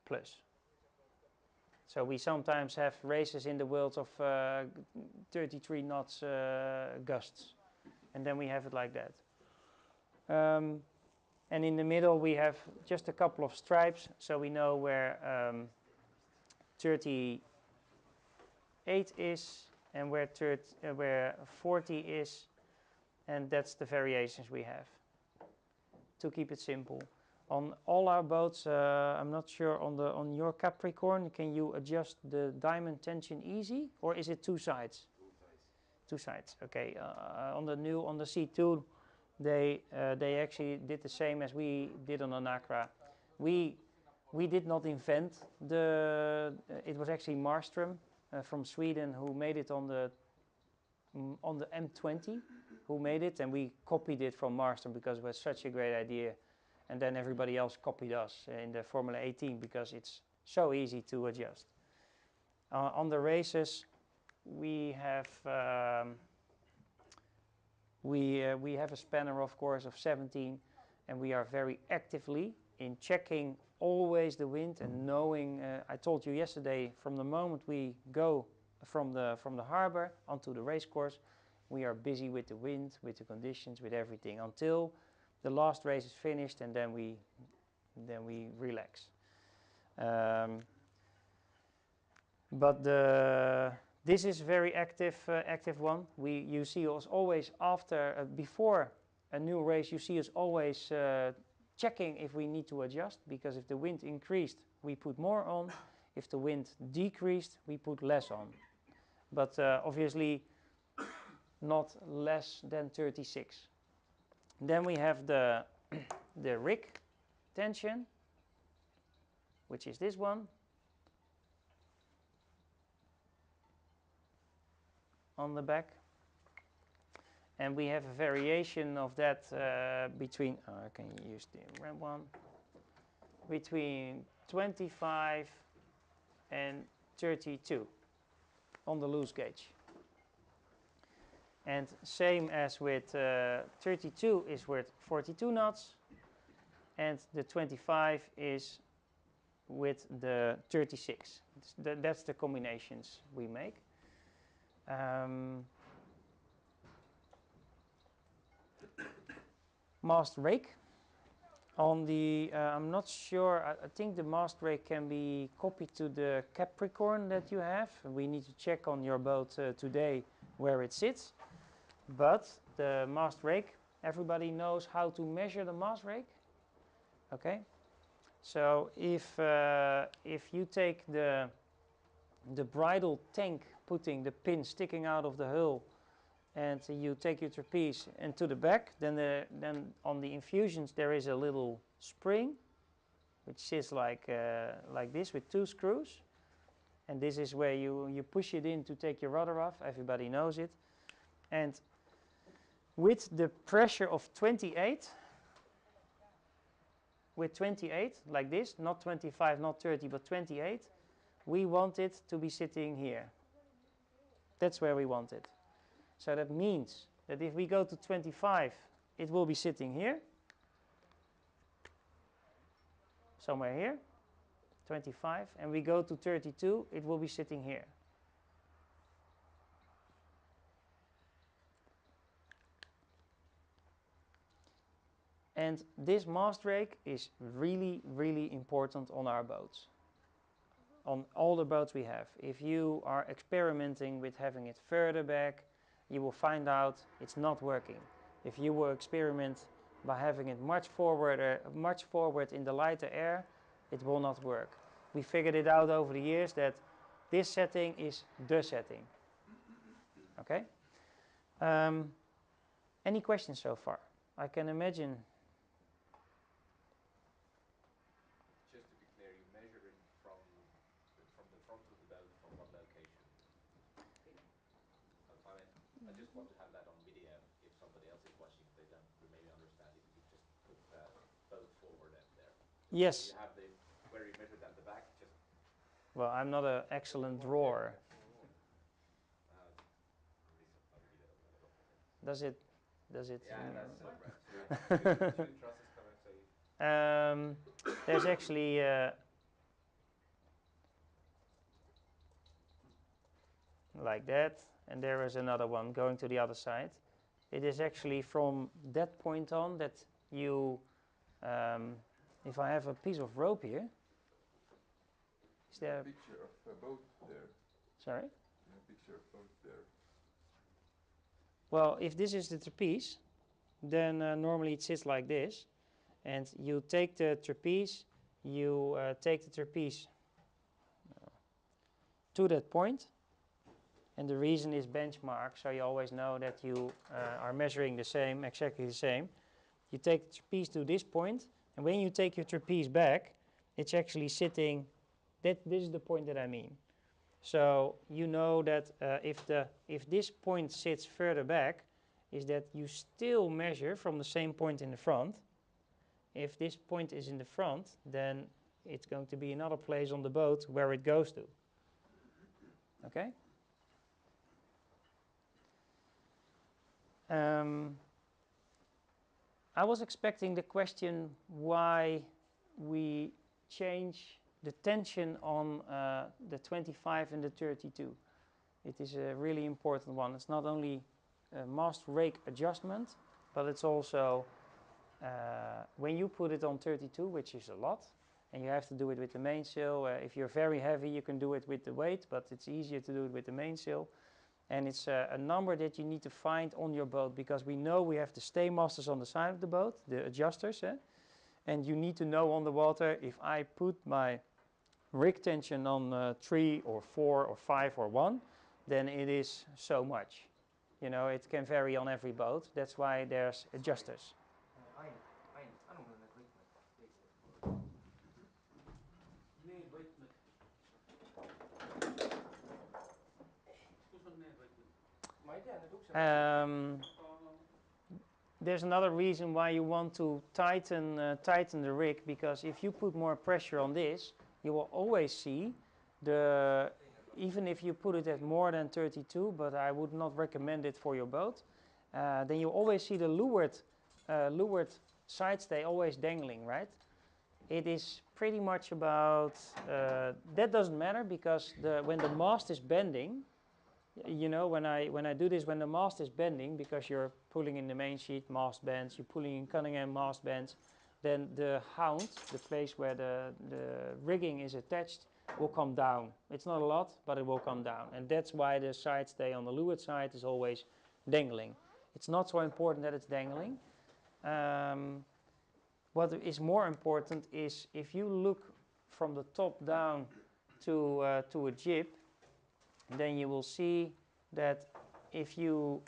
Speaker 1: plus. So we sometimes have races in the world of 33 knots gusts. And then we have it like that. And in the middle we have just a couple of stripes, so we know where 38 is and where 40 is, and that's the variations we have, to keep it simple. On all our boats, I'm not sure on your Capricorn, can you adjust the diamond tension easy, or is it two sides? Two sides, okay. On the C2, they actually did the same as we did on the Nacra. We did not invent it was actually Marström from Sweden who made it on the M20, who made it, and we copied it from Marström because it was such a great idea. And then everybody else copied us in the Formula 18 because it's so easy to adjust. On the races, we have we have a spanner, of course, of 17, and we are very actively in checking always the wind and knowing. I told you yesterday, from the moment we go from the harbor onto the race course, we are busy with the wind, with the conditions, with everything until the last race is finished, and then we relax. But this is very active one. You see us always before a new race. You see us always checking if we need to adjust, because if the wind increased, we put more on. If the wind decreased, we put less on. But obviously not less than 36. Then we have the rig tension, which is this one on the back. And we have a variation of that between, I can use the red one, between 25 and 32 on the loose gauge. And same as with 32 is with 42 knots, and the 25 is with the 36. That's the combinations we make. Mast rake. On the, I'm not sure, I think the mast rake can be copied to the Capricorn that you have. We need to check on your boat today where it sits. But the mast rake, everybody knows how to measure the mast rake. Okay, so if you take the bridle tank, putting the pin sticking out of the hull, and you take your trapeze and to the back, then on the infusions there is a little spring which sits like this with 2 screws, and this is where you push it in to take your rudder off. Everybody knows it. And with the pressure of 28, with 28 like this, not 25, not 30, but 28, we want it to be sitting here. That's where we want it. So that means that if we go to 25, it will be sitting here, somewhere here, 25, and we go to 32, it will be sitting here. And this mast rake is really, really important on our boats, on all the boats we have. If you are experimenting with having it further back, you will find out it's not working. If you will experiment by having it much forward in the lighter air, it will not work. We figured it out over the years that this setting is the setting. Okay? Any questions so far? I can imagine.
Speaker 5: Just to be clear, you measure it from the front of the boat from what location? I just want to have that on video. If somebody else is watching, they don't maybe understand. If you could just put the boat forward end there.
Speaker 1: Yes.
Speaker 5: You have where you measured at the back. Just.
Speaker 1: Well, I'm not an excellent drawer. Does it?
Speaker 5: Yeah, that's so right. Two trusses coming, so you.
Speaker 1: There's actually like that, and there is another one going to the other side. It is actually from that point on that you, if I have a piece of rope here, is there
Speaker 4: a picture of a boat there?
Speaker 1: Sorry?
Speaker 4: A picture of boat there.
Speaker 1: Well, if this is the trapeze, then normally it sits like this, and you take the trapeze, to that point, and the reason is benchmark, so you always know that you are measuring exactly the same. You take the trapeze to this point, and when you take your trapeze back, it's actually sitting, this is the point that I mean. So you know that if this point sits further back, is that you still measure from the same point in the front. If this point is in the front, then it's going to be another place on the boat where it goes to. Okay? I was expecting the question why we change the tension on the 25 and the 32. It is a really important one. It's not only mast rake adjustment, but it's also when you put it on 32, which is a lot, and you have to do it with the mainsail. If you're very heavy, you can do it with the weight, but it's easier to do it with the mainsail. And it's a number that you need to find on your boat, because we know we have the staymasters on the side of the boat, the adjusters, and you need to know on the water, if I put my rig tension on 3 or 4 or 5 or 1, then it is so much. You know, it can vary on every boat. That's why there's adjusters.
Speaker 2: Nee, võtmed. Kus on need võtmed?
Speaker 6: Ma ei tea, need uksed.
Speaker 1: There's another reason why you want to tighten the rig, because if you put more pressure on this, you will always see even if you put it at more than 32, but I would not recommend it for your boat, then you always see the leeward side stay always dangling, right? It is pretty much about, that doesn't matter, because when the mast is bending, you know, when I do this, when the mast is bending, because you're pulling in the main sheet, mast bends, you're pulling in Cunningham, mast bends, then the hound, the place where the rigging is attached, will come down. It's not a lot, but it will come down. And that's why the side stay on the leeward side is always dangling. It's not so important that it's dangling. What is more important is if you look from the top down to a jib, then you will see that if you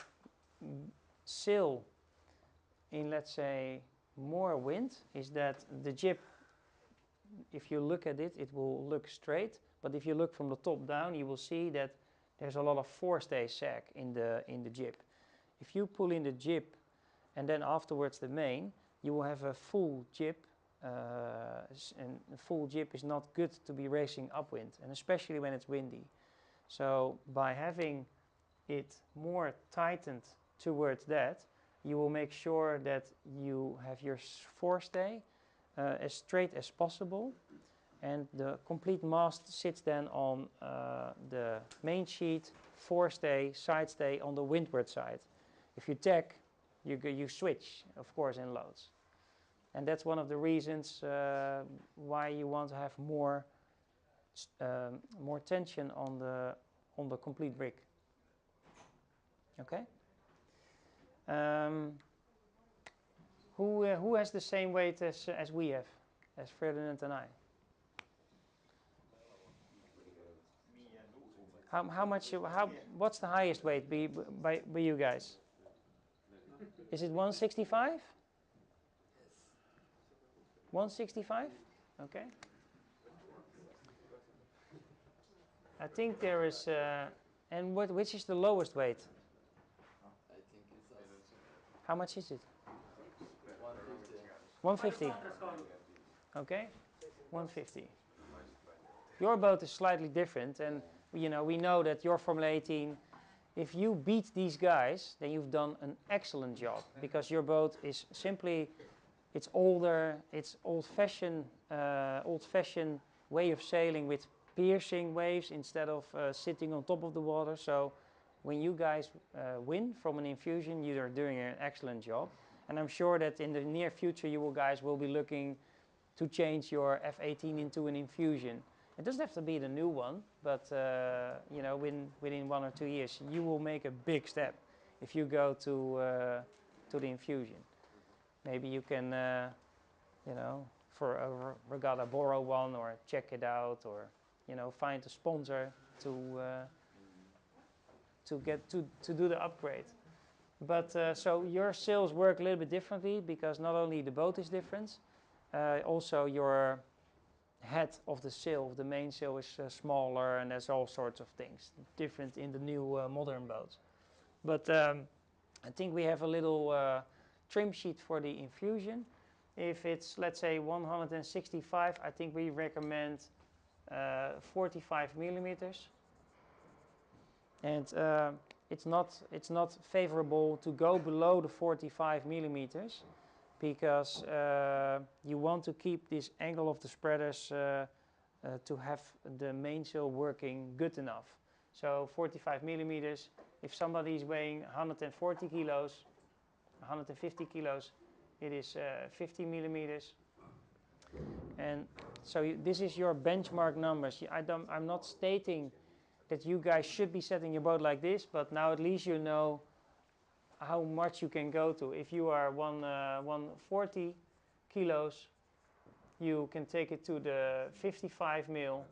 Speaker 1: sail in, let's say, more wind, is that the jib, if you look at it, it will look straight. But if you look from the top down, you will see that there's a lot of forestay sag in the jib. If you pull in the jib and then afterwards the main, you will have a full jib, and a full jib is not good to be racing upwind, and especially when it's windy. So by having it more tightened towards that, you will make sure that you have your forestay as straight as possible, and the complete mast sits then on the main sheet, forestay, side stay on the windward side. If you tack, you switch, of course, in loads. And that's one of the reasons why you want to have more tension on the complete rig. Okay. Who has the same weight as we have, as Ferdinand and I? What's the highest weight by you guys? Is it 165? 165? Okay. I think there is, and which is the lowest weight?
Speaker 3: I think it's us.
Speaker 1: How much is it?
Speaker 3: 150.
Speaker 1: 150. Okay, 150. Your boat is slightly different, and you know, we know that your Formula 18, if you beat these guys, then you've done an excellent job, because your boat is simply, it's older, it's old-fashioned way of sailing with piercing waves instead of sitting on top of the water. So when you guys win from an infusion, you are doing an excellent job. And I'm sure that in the near future, you guys will be looking to change your F18 into an infusion. It doesn't have to be the new one, but you know, within 1 or 2 years, you will make a big step if you go to the infusion. Maybe you can, you know, for a regatta borrow one, or check it out, or you know, find a sponsor to do the upgrade. But so your sails work a little bit differently, because not only the boat is different, also your head of the sail, of the main sail, is smaller, and there's all sorts of things different in the new modern boats. But I think we have a little trim sheet for the infusion. If it's, let's say, 165, I think we recommend 45 millimeters. And it's not favorable to go below the 45 millimeters, because you want to keep this angle of the spreaders to have the mainsail working good enough. So 45 millimeters. If somebody is weighing 140 kilos, 150 kilos, it is 50 millimeters. And so this is your benchmark numbers. I'm not stating that you guys should be setting your boat like this, but now at least you know how much you can go to. If you are 140 kilos, you can take it to the 55 mil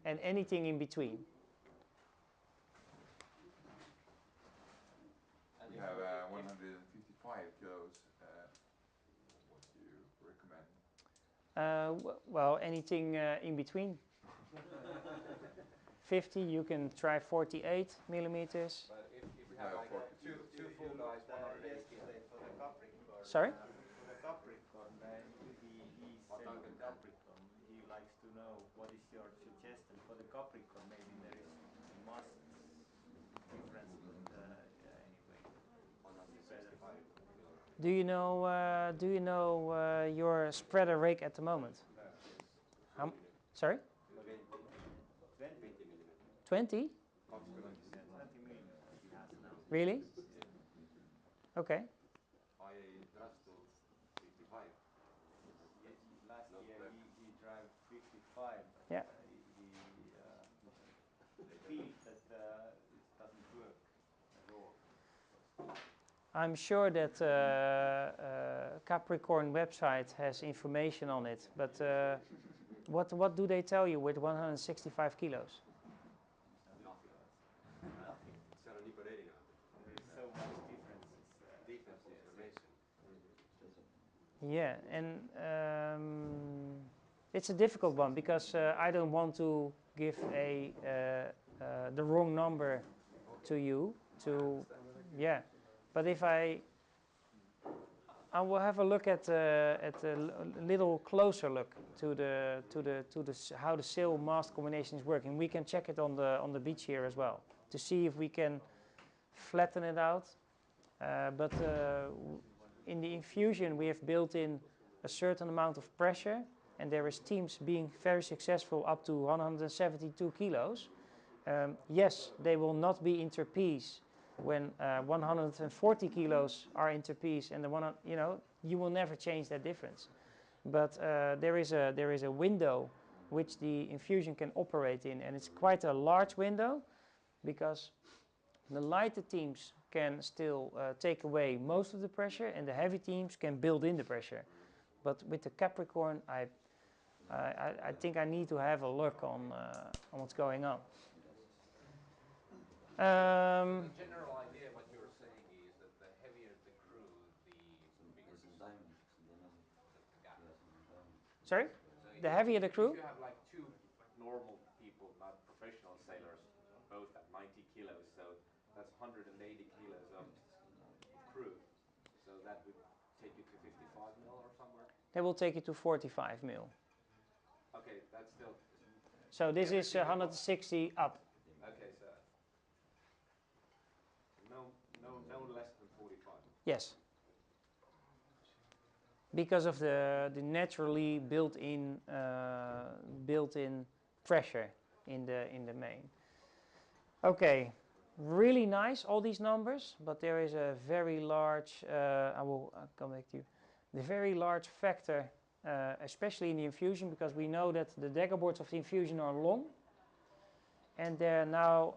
Speaker 1: and anything in between.
Speaker 3: And
Speaker 4: You
Speaker 3: if
Speaker 4: have
Speaker 3: we-
Speaker 4: 155 kilos. What do you recommend?
Speaker 1: Well, anything in between. 50, you can try 48 millimeters.
Speaker 5: But if we
Speaker 4: No,
Speaker 5: have like
Speaker 4: 40.
Speaker 5: two full guys, 180
Speaker 6: Yesterday for the Capricorn.
Speaker 1: Sorry?
Speaker 6: For the Capricorn, he said the Capricorn. He likes to know what is your suggestion for the Capricorn. Maybe there is mass difference, but anyway.
Speaker 5: 165.
Speaker 1: Do you know your spreader rake at the moment? Sorry?
Speaker 6: 20
Speaker 1: 20?
Speaker 6: 20 millimeters he has now.
Speaker 1: Really? Okay.
Speaker 5: I trust to 55.
Speaker 6: Last year he drove 55, but
Speaker 1: Yeah.
Speaker 6: he feels that it doesn't work at all.
Speaker 1: I'm sure that Capricorn website has information on it, but what do they tell you with 165 kilos?
Speaker 5: Nothing.
Speaker 6: Nothing.
Speaker 5: Seal on nii palju erinevad,
Speaker 6: There is so much differences.
Speaker 5: difference is amazing.
Speaker 1: Yeah, and it's a difficult one because I don't want to give the wrong number to you. Yeah, but if I will have a look at a little closer look to how the sail mast combination is working. We can check it on the beach here as well to see if we can flatten it out. But in the infusion, we have built in a certain amount of pressure, and there is teams being very successful up to 172 kilos. Yes, they will not be interpiece when 140 kilos are interpiece, and you will never change that difference. But there is a window which the infusion can operate in, and it's quite a large window because the lighter teams can still take away most of the pressure, and the heavy teams can build in the pressure. But with the Capricorn, I think I need to have a look on what's going on.
Speaker 5: The general idea what you're saying is that the heavier the crew, the bigger the gap.
Speaker 1: Sorry?
Speaker 5: So
Speaker 1: The heavier the crew?
Speaker 5: If you have like two normal people, not professional sailors, both at 90 kilos, so that's 180 kilos of crew. So that would take you to 55 mil or somewhere.
Speaker 1: They will take it to 45 mil.
Speaker 5: Okay, that's still.
Speaker 1: So this is 160 up.
Speaker 5: Okay, so no less than 45.
Speaker 1: Yes. Because of the naturally built-in pressure in the main. Okay, really nice all these numbers, but there is a very large. I'll come back to you. The very large factor, especially in the infusion, because we know that the dagger boards of the infusion are long, and they're now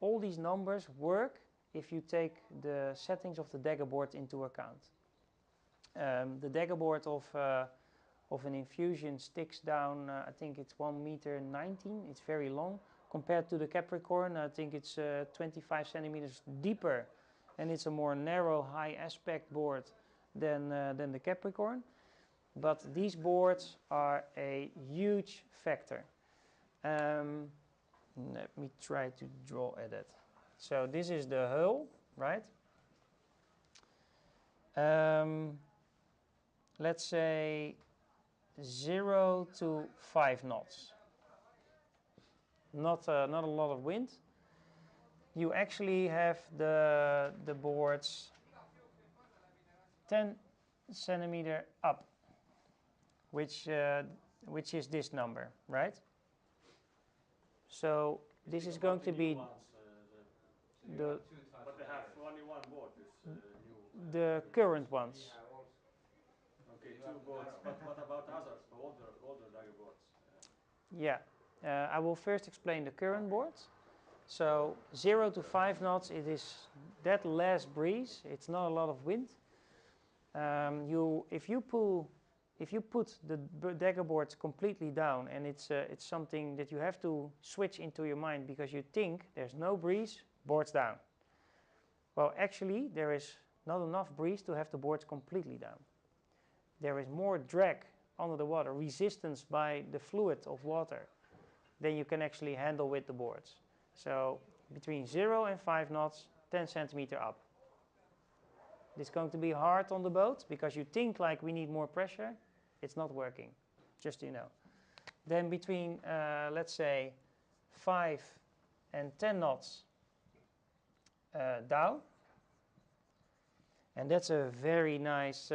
Speaker 1: all these numbers work if you take the settings of the dagger board into account. The dagger board of an infusion sticks down, I think it's 1 meter 19, it's very long. Compared to the Capricorn, I think it's 25 centimeters deeper, and it's a more narrow, high aspect board than the Capricorn. But these boards are a huge factor. Let me try to draw at it. So this is the hull, right? Let's say 0 to 5 knots. Not a lot of wind. You actually have the boards 10 centimeter up, which is this number, right? So this is going to be the
Speaker 6: But they have only one board, this new.
Speaker 1: the current ones.
Speaker 6: Okay, two boards. But what about others, the older dagger boards?
Speaker 1: Yeah, I will first explain the current boards. So 0 to 5 knots, it is that less breeze. It's not a lot of wind. If you put the dagger boards completely down, and it's something that you have to switch into your mind because you think there's no breeze, boards down. Well, actually, there is not enough breeze to have the boards completely down. There is more drag under the water, resistance by the fluid of water, than you can actually handle with the boards. So between 0 and 5 knots, 10 centimeter up. It's going to be hard on the boat because you think like we need more pressure. It's not working, just so you know. Then between, let's say, 5 and 10 knots down. And that's a very nice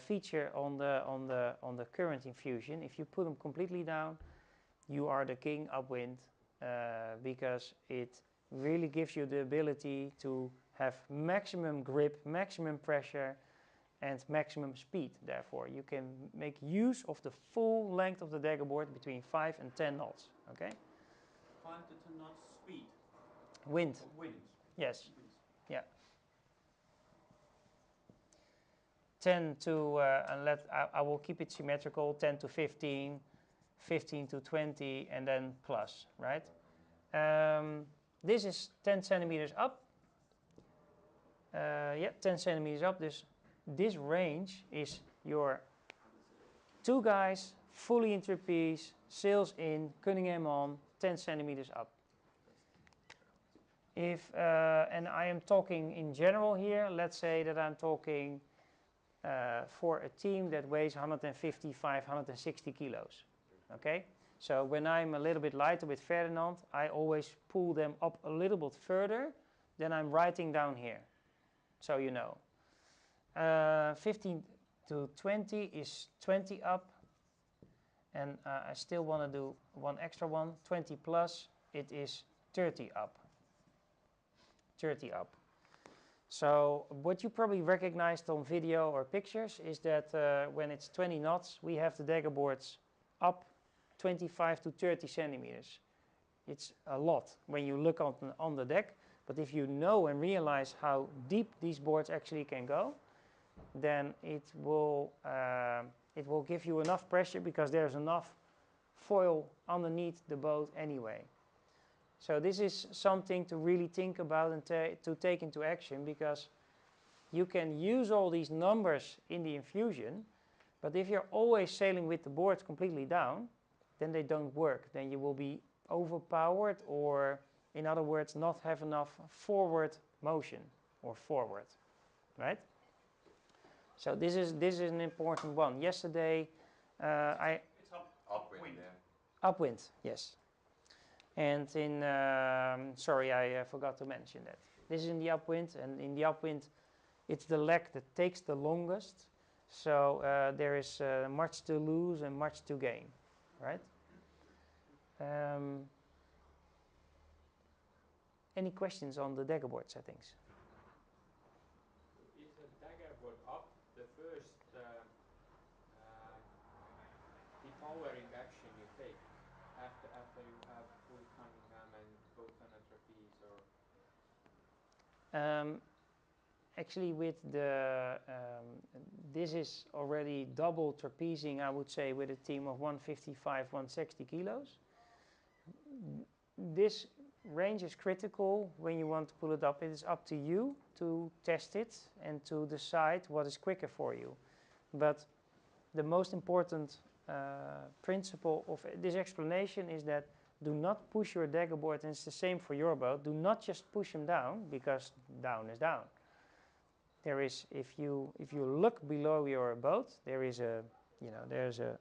Speaker 1: feature on the current infusion. If you put them completely down, you are the king upwind because it really gives you the ability to have maximum grip, maximum pressure, and maximum speed. Therefore, you can make use of the full length of the dagger board between 5 and 10 knots. Okay?
Speaker 2: 5 to 10 knots speed.
Speaker 1: Wind.
Speaker 2: Wind.
Speaker 1: Yes. Yeah. 10 to, I will keep it symmetrical, 10 to 15, 15 to 20, and then plus, right? This is 10 centimeters up. Yeah, 10 centimeters up. This range is your 2 guys, fully in trapeze, sails in, Cunningham on, 10 centimeters up. And I am talking in general here, let's say that I'm talking for a team that weighs 155, 160 kilos. Okay? So when I'm a little bit lighter with Ferdinand, I always pull them up a little bit further than I'm writing down here. So you know. 15 to 20 is 20 up. And I still want to do one extra one. 20 plus, it is 30 up. 30 up. So what you probably recognized on video or pictures is that when it's 20 knots, we have the dagger boards up 25 to 30 centimeters. It's a lot when you look on the deck, but if you know and realize how deep these boards actually can go, then it will give you enough pressure because there's enough foil underneath the boat anyway. So this is something to really think about and to take into action, because you can use all these numbers in the infusion, but if you're always sailing with the boards completely down, then they don't work. Then you will be overpowered, or in other words, not have enough forward motion or forward, right? So this is an important one. Yesterday,
Speaker 2: It's
Speaker 4: Upwind, yeah.
Speaker 1: upwind, yes. And in, sorry, I forgot to mention that. This is in the upwind, and in the upwind, it's the leg that takes the longest. So there is much to lose and much to gain, right? Any questions on the dagger board settings?
Speaker 7: Is a dagger board up the first depowering action you take after you have full Cunningham and both on a trapeze, or?
Speaker 1: Actually, with the this is already double trapezing, I would say, with a team of 155, 160 kilos. This range is critical when you want to pull it up. It is up to you to test it and to decide what is quicker for you. But the most important principle of this explanation is that do not push your dagger board, and it's the same for your boat. Do not just push them down, because down is down. There is, if you look below your boat, there is there's a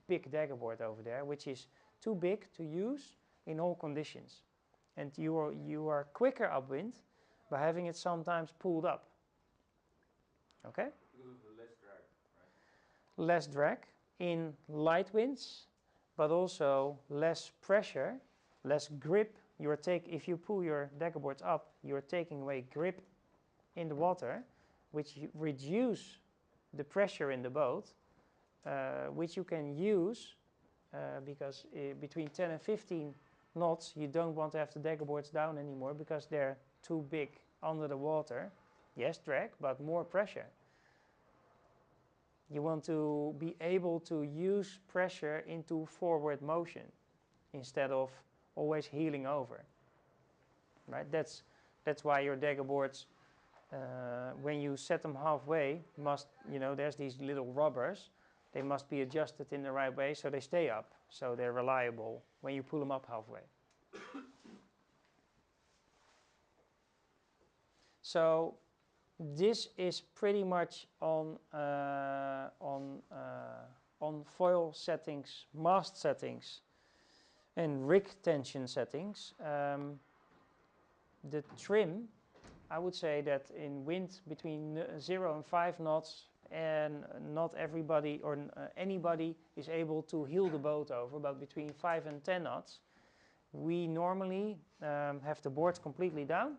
Speaker 1: big dagger board over there, which is too big to use in all conditions, and you are quicker upwind by having it sometimes pulled up. Okay.
Speaker 5: Because of the less drag, right?
Speaker 1: Less drag in light winds, but also less pressure, less grip if you pull your dagger boards up, you're taking away grip in the water, which reduce the pressure in the boat, which you can use because between 10 and 15 knots, you don't want to have the dagger boards down anymore because they're too big under the water. Yes, drag, but more pressure. You want to be able to use pressure into forward motion instead of always heeling over. Right? That's why your dagger boards, when you set them halfway, there's these little rubbers. They must be adjusted in the right way so they stay up, so they're reliable when you pull them up halfway. So this is pretty much on foil settings, mast settings, and rig tension settings. The trim, I would say that in wind between 0 and 5 knots, and not everybody or anybody is able to heel the boat over, but between 5 and 10 knots, we normally have the boards completely down,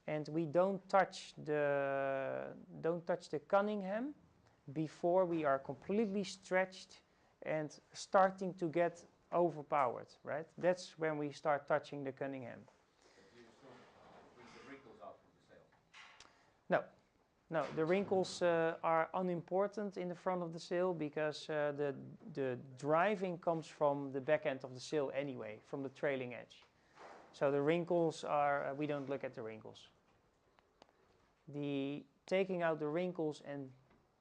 Speaker 1: and we don't touch the Cunningham before we are completely stretched and starting to get overpowered. Right? That's when we start touching the Cunningham.
Speaker 5: Do you still bring the wrinkles out from the sail?
Speaker 1: No, the wrinkles are unimportant in the front of the sail because the driving comes from the back end of the sail anyway, from the trailing edge. So the wrinkles are, we don't look at the wrinkles. The taking out the wrinkles and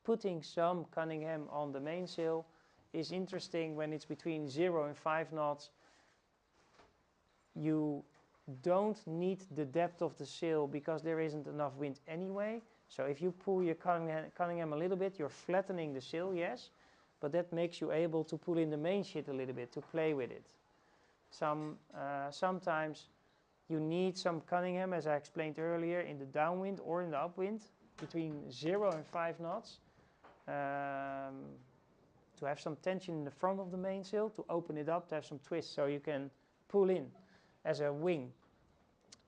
Speaker 1: putting some Cunningham on the mainsail is interesting when it's between 0 and 5 knots. You don't need the depth of the sail because there isn't enough wind anyway. So if you pull your Cunningham a little bit, you're flattening the sail, yes, but that makes you able to pull in the main sheet a little bit to play with it. Sometimes you need some Cunningham, as I explained earlier, in the downwind or in the upwind between 0 and 5 knots to have some tension in the front of the mainsail, to open it up, to have some twist so you can pull in as a wing.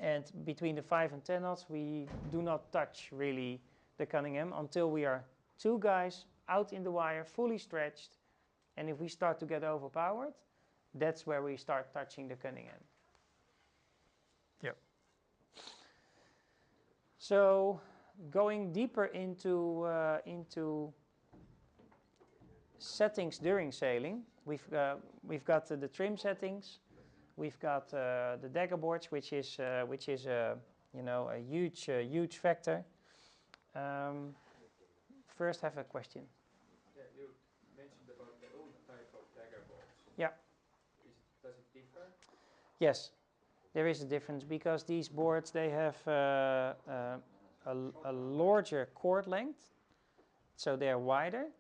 Speaker 1: And between the 5 and 10 knots, we do not touch really the Cunningham until we are 2 guys out in the wire, fully stretched. And if we start to get overpowered, that's where we start touching the Cunningham. Yep. So going deeper into settings during sailing, we've got the trim settings. We've got the dagger boards, which is a huge factor. First, have a question.
Speaker 7: Yeah, you mentioned about the old type of dagger boards.
Speaker 1: Yeah.
Speaker 7: Does it differ?
Speaker 1: Yes, there is a difference because these boards, they have a larger chord length, so they are wider,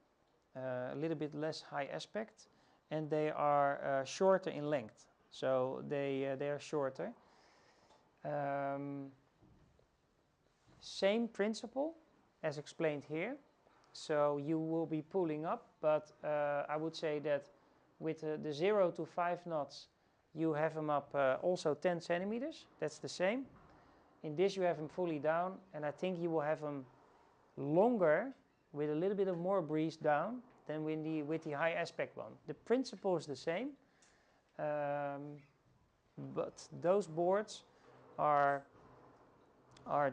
Speaker 1: a little bit less high aspect, and they are shorter in length. So they are shorter. Same principle as explained here. So you will be pulling up, but I would say that with the 0 to 5 knots, you have them up also 10 centimeters. That's the same. In this you have them fully down, and I think you will have them longer with a little bit of more breeze down than with the high aspect one. The principle is the same. But those boards are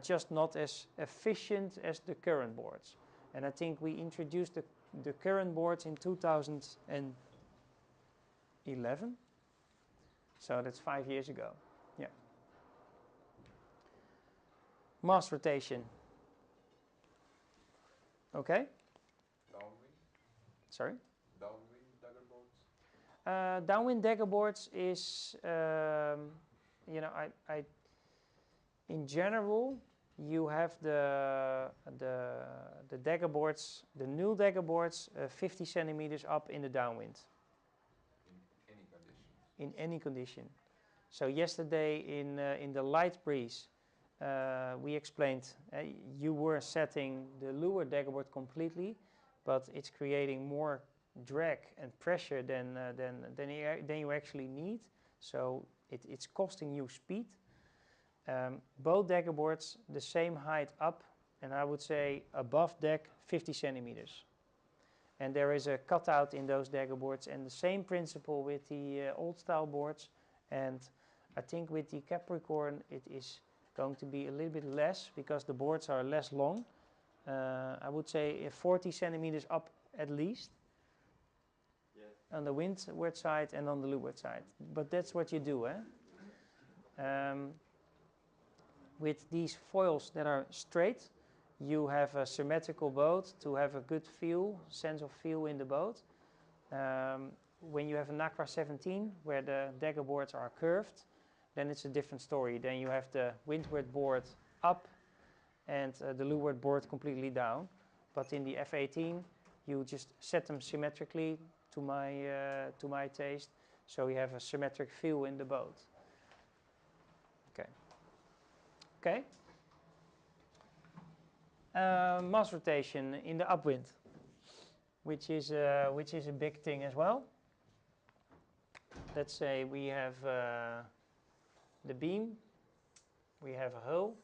Speaker 1: just not as efficient as the current boards. And I think we introduced the current boards in 2011. So that's 5 years ago. Yeah. Mast rotation. Okay.
Speaker 4: Downwind?
Speaker 1: Sorry?
Speaker 4: Downwind dagger boards?
Speaker 1: Downwind dagger boards is, in general, you have the dagger boards, the new dagger boards, 50 centimeters up in the downwind.
Speaker 4: In any conditions?
Speaker 1: In any condition. So yesterday in the light breeze, we explained you were setting the lure dagger board completely, but it's creating more drag and pressure than you actually need. So it's costing you speed. Both dagger boards the same height up, and I would say above deck 50 centimeters. And there is a cutout in those dagger boards, and the same principle with the old style boards. And I think with the Capricorn it is going to be a little bit less because the boards are less long. I would say 40 centimeters up at least. Yeah. On the windward side and on the leeward side. But that's what you do, with these foils that are straight, you have a symmetrical boat to have a good sense of feel in the boat. When you have a Nacra 17, where the dagger boards are curved, then it's a different story. Then you have the windward board up and the leeward board completely down. But in the F18, you just set them symmetrically to my taste, so you have a symmetric feel in the boat. Okay. Mast rotation in the upwind, which is a big thing as well. Let's say we have the beam, we have a hull,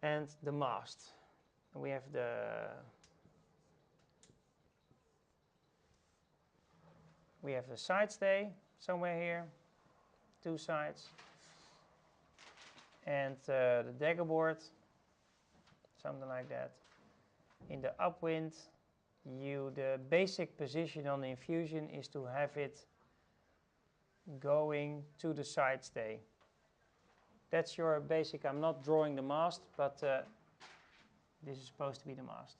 Speaker 1: and the mast. And we have a side stay somewhere here, 2 sides, and the dagger board, something like that. In the upwind, the basic position on the infusion is to have it going to the side stay. That's your basic. I'm not drawing the mast, but this is supposed to be the mast.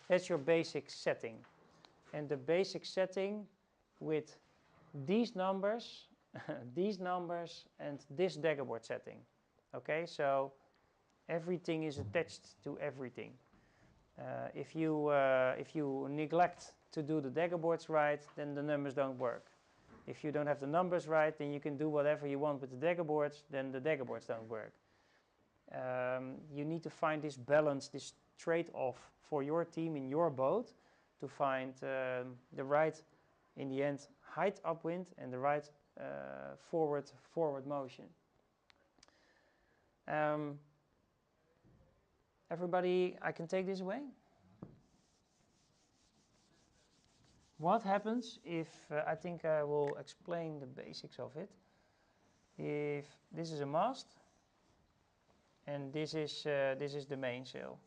Speaker 1: That's your basic setting. And the basic setting with these numbers, these numbers, and this dagger board setting. Okay, so everything is attached to everything. If you neglect to do the dagger boards right, then the numbers don't work. If you don't have the numbers right, then you can do whatever you want with the dagger boards, then the dagger boards don't work. You need to find this balance, this trade-off for your team in your boat to find the right, in the end, height upwind and the right forward motion. Everybody, I can take this away? What happens if, I think I will explain the basics of it. If this is a mast, and this is the mainsail,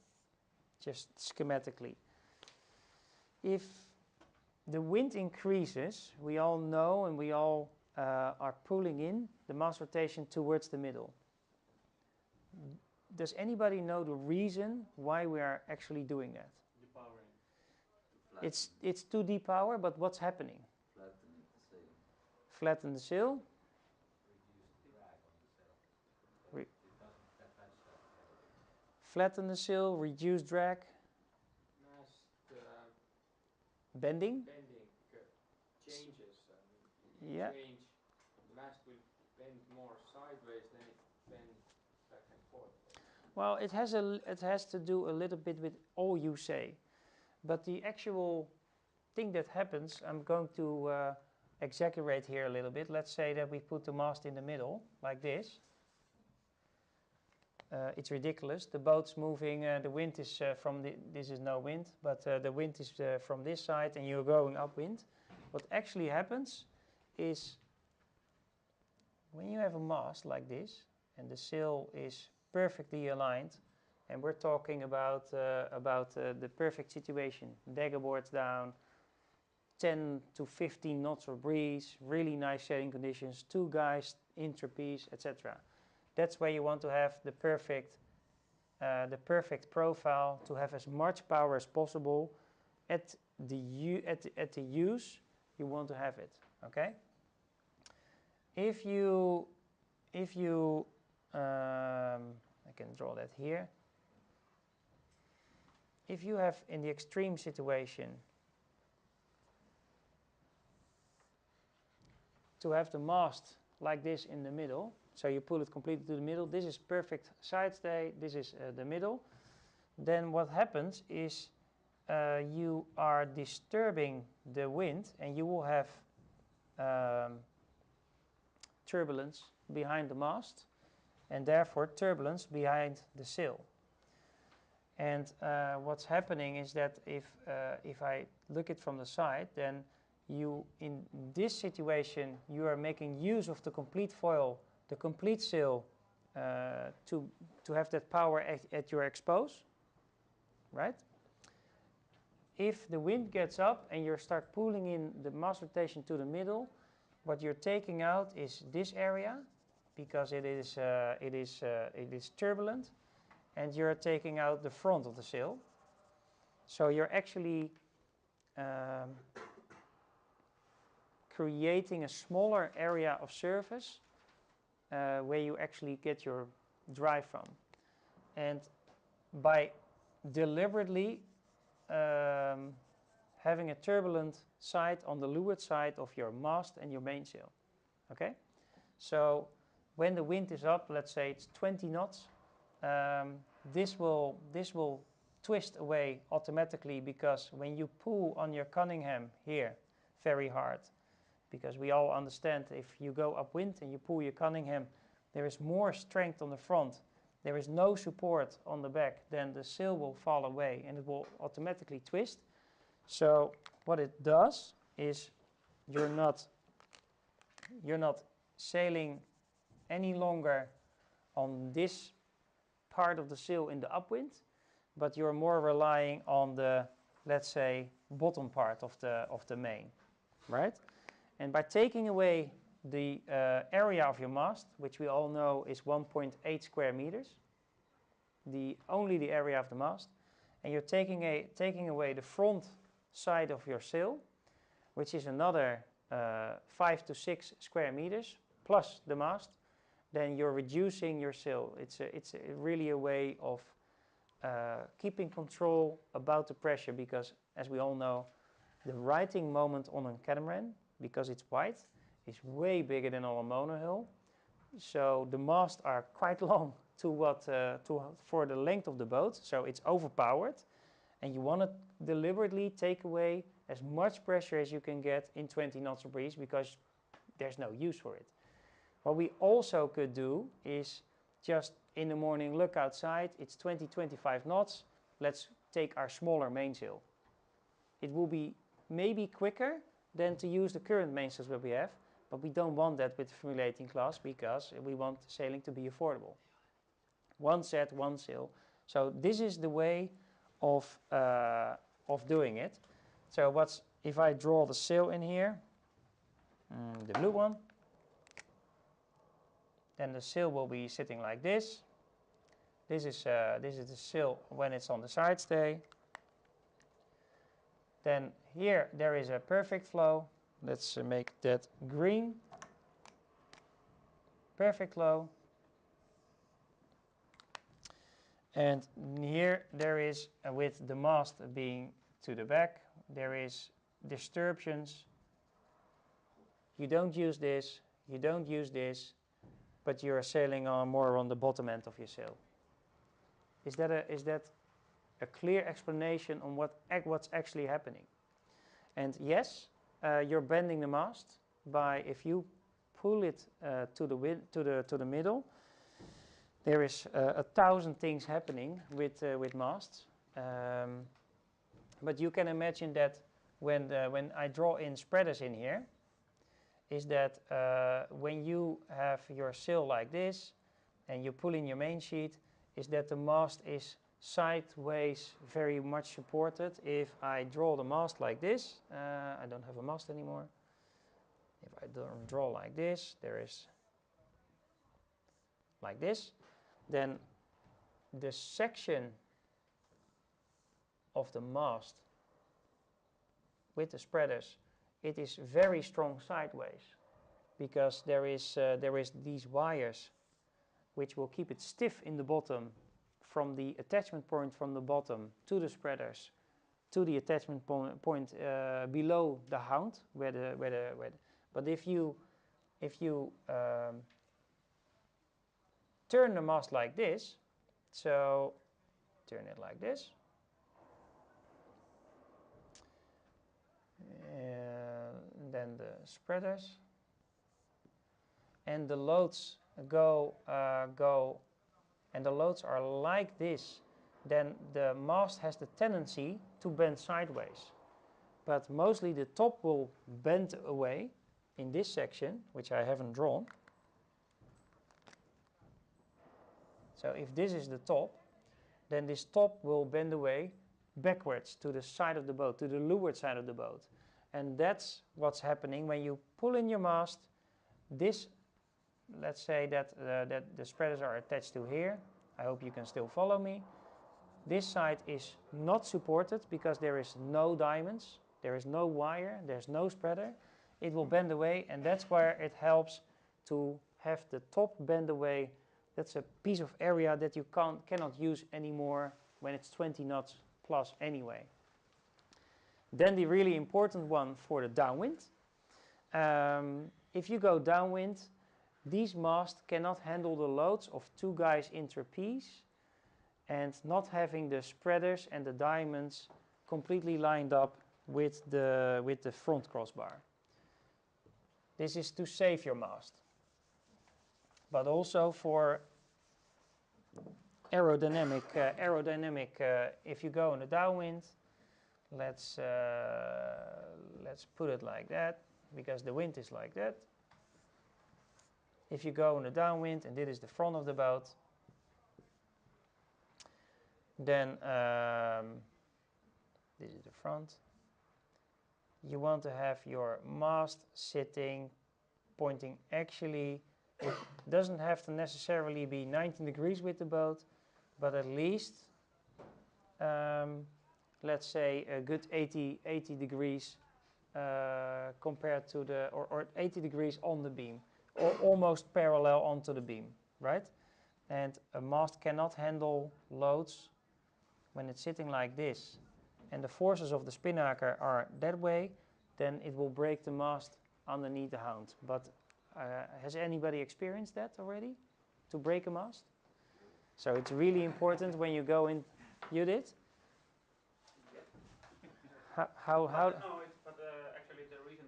Speaker 1: just schematically. If the wind increases, we all know and we all are pulling in the mast rotation towards the middle. Does anybody know the reason why we are actually doing that?
Speaker 6: Depowering.
Speaker 1: It's to depower, but what's happening?
Speaker 3: Flattening the sail.
Speaker 1: Flatten the sail. Flatten the sail, reduce drag.
Speaker 7: Mast
Speaker 1: Bending.
Speaker 7: Changes.
Speaker 1: Yeah.
Speaker 7: Change. The mast will bend more sideways, then it bends back and forth.
Speaker 1: Well, it has to do a little bit with all you say, but the actual thing that happens, I'm going to exaggerate here a little bit. Let's say that we put the mast in the middle, like this. It's ridiculous. The boat's moving, the wind is this is no wind, but the wind is from this side and you're going upwind. What actually happens is when you have a mast like this and the sail is perfectly aligned, and we're talking about the perfect situation, dagger boards down, 10 to 15 knots of breeze, really nice sailing conditions, 2 guys in trapeze, etc. That's where you want to have the perfect profile to have as much power as possible at the use you want to have it. Okay. If you I can draw that here. If you have in the extreme situation to have the mast like this in the middle, so you pull it completely to the middle, this is perfect side stay, this is the middle, then what happens is you are disturbing the wind and you will have turbulence behind the mast and therefore turbulence behind the sail. And what's happening is that if I look it from the side, then you, in this situation, you are making use of the complete foil, the complete sail, to have that power at your expose, right? If the wind gets up and you start pulling in the mast rotation to the middle, what you're taking out is this area, because it is turbulent, and you're taking out the front of the sail. So you're actually creating a smaller area of surface where you actually get your drive from. And by deliberately having a turbulent side on the leeward side of your mast and your mainsail. Okay? So when the wind is up, let's say it's 20 knots, this will twist away automatically, because when you pull on your Cunningham here very hard, because we all understand if you go upwind and you pull your Cunningham, there is more strength on the front, there is no support on the back, then the sail will fall away and it will automatically twist. So what it does is you're not sailing any longer on this part of the sail in the upwind, but you're more relying on the, let's say, bottom part of the main, right? And by taking away the area of your mast, which we all know is 1.8 square meters, only the area of the mast, and you're taking away the front side of your sail, which is another 5 to 6 square meters plus the mast, then you're reducing your sail. It's really a way of keeping control about the pressure, because as we all know, the righting moment on a catamaran, because it's wide, is way bigger than on a monohull. So the masts are quite long for the length of the boat, so it's overpowered, and you want to deliberately take away as much pressure as you can get in 20 knots of breeze, because there's no use for it. What we also could do is just in the morning look outside, it's 20-25 knots, let's take our smaller mainsail. It will be maybe quicker than to use the current mainsails that we have, but we don't want that with the formulating class, because we want sailing to be affordable. One set, one sail. So this is the way of doing it. So if I draw the sail in here, the blue one, then the sail will be sitting like this. This is the sail when it's on the side stay. Then here there is a perfect flow. Let's make that green. Perfect flow. And here there is, with the mast being to the back, there is disturbations. You don't use this, you don't use this, but you're sailing more on the bottom end of your sail. Is that a clear explanation on what's actually happening? And yes, you're bending the mast by, if you pull it to the middle, there is 1,000 things happening with masts. But you can imagine that when I draw in spreaders in here, is that when you have your sail like this and you pull in your main sheet, is that the mast is sideways very much supported. If I draw the mast like this, I don't have a mast anymore. If I don't draw like this, there is like this, then the section of the mast with the spreaders, it is very strong sideways, because there is these wires which will keep it stiff in the bottom, from the attachment point from the bottom to the spreaders to the attachment point below the hound, but if you turn the mast like this, so turn it like this, then the spreaders, and the loads go, and the loads are like this, then the mast has the tendency to bend sideways. But mostly the top will bend away in this section, which I haven't drawn. So if this is the top, then this top will bend away backwards to the side of the boat, to the leeward side of the boat. And that's what's happening when you pull in your mast. This, let's say that the spreaders are attached to here. I hope you can still follow me. This side is not supported because there is no diamonds, there is no wire, there's no spreader. It will bend away, and that's where it helps to have the top bend away. That's a piece of area that you cannot use anymore when it's 20 knots plus anyway. Then the really important one for the downwind. If you go downwind, these masts cannot handle the loads of two guys in trapeze and not having the spreaders and the diamonds completely lined up with the front crossbar. This is to save your mast, but also for aerodynamic. If you go in the downwind, let's put it like that, because the wind is like that. If you go in the downwind, and this is the front of the boat, then this is the front. You want to have your mast sitting, pointing actually. It doesn't have to necessarily be 19 degrees with the boat, but at least, let's say, a good 80 degrees compared to the, or 80 degrees on the beam, or almost parallel onto the beam, right? And a mast cannot handle loads when it's sitting like this, and the forces of the spinnaker are that way, then it will break the mast underneath the hound. But has anybody experienced that already, to break a mast? So it's really important when you go in. You did? How?
Speaker 2: No, but actually the reason,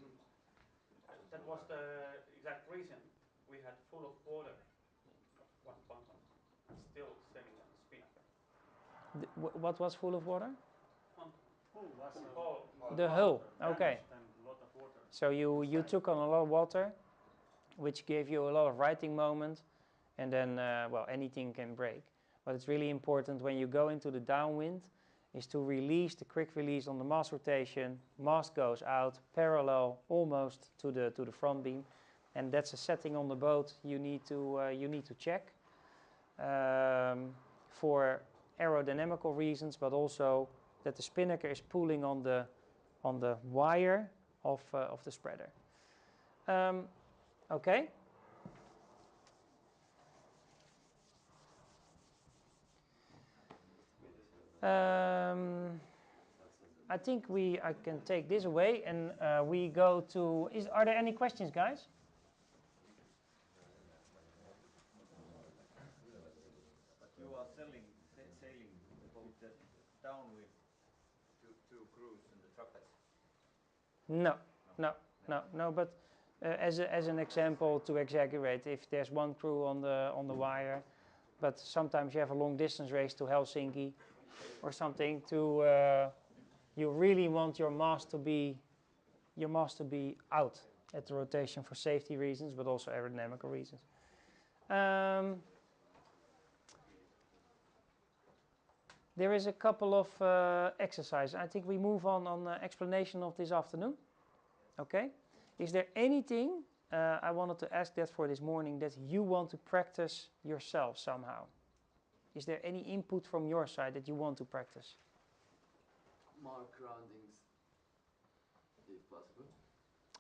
Speaker 2: that was the exact reason. We had full of water at one point, and still sailing on the spinnaker.
Speaker 1: What was full of water? The
Speaker 6: The
Speaker 1: hull, okay.
Speaker 6: And a lot of water.
Speaker 1: So you took on a lot of water, which gave you a lot of righting moment, and then, well, anything can break. But it's really important when you go into the downwind is to release the quick release on the mast rotation. Mast goes out parallel almost to the front beam, and that's a setting on the boat you need to check for aerodynamical reasons, but also that the spinnaker is pulling on the wire of the spreader. Okay. I think I can take this away, and we go to. Are there any questions, guys?
Speaker 6: But you are sailing the boat that down with two crews in the trapeze.
Speaker 1: No. But as an example, to exaggerate, if there's one crew on the wire, but sometimes you have a long distance race to Helsinki, or something you really want your mast to be out at the rotation for safety reasons, but also aerodynamical reasons. There is a couple of exercises. I think we move on the explanation of this afternoon. Okay. Is there anything I wanted to ask that for this morning that you want to practice yourself somehow? Is there any input from your side that you want to practice?
Speaker 3: Mark roundings, if possible.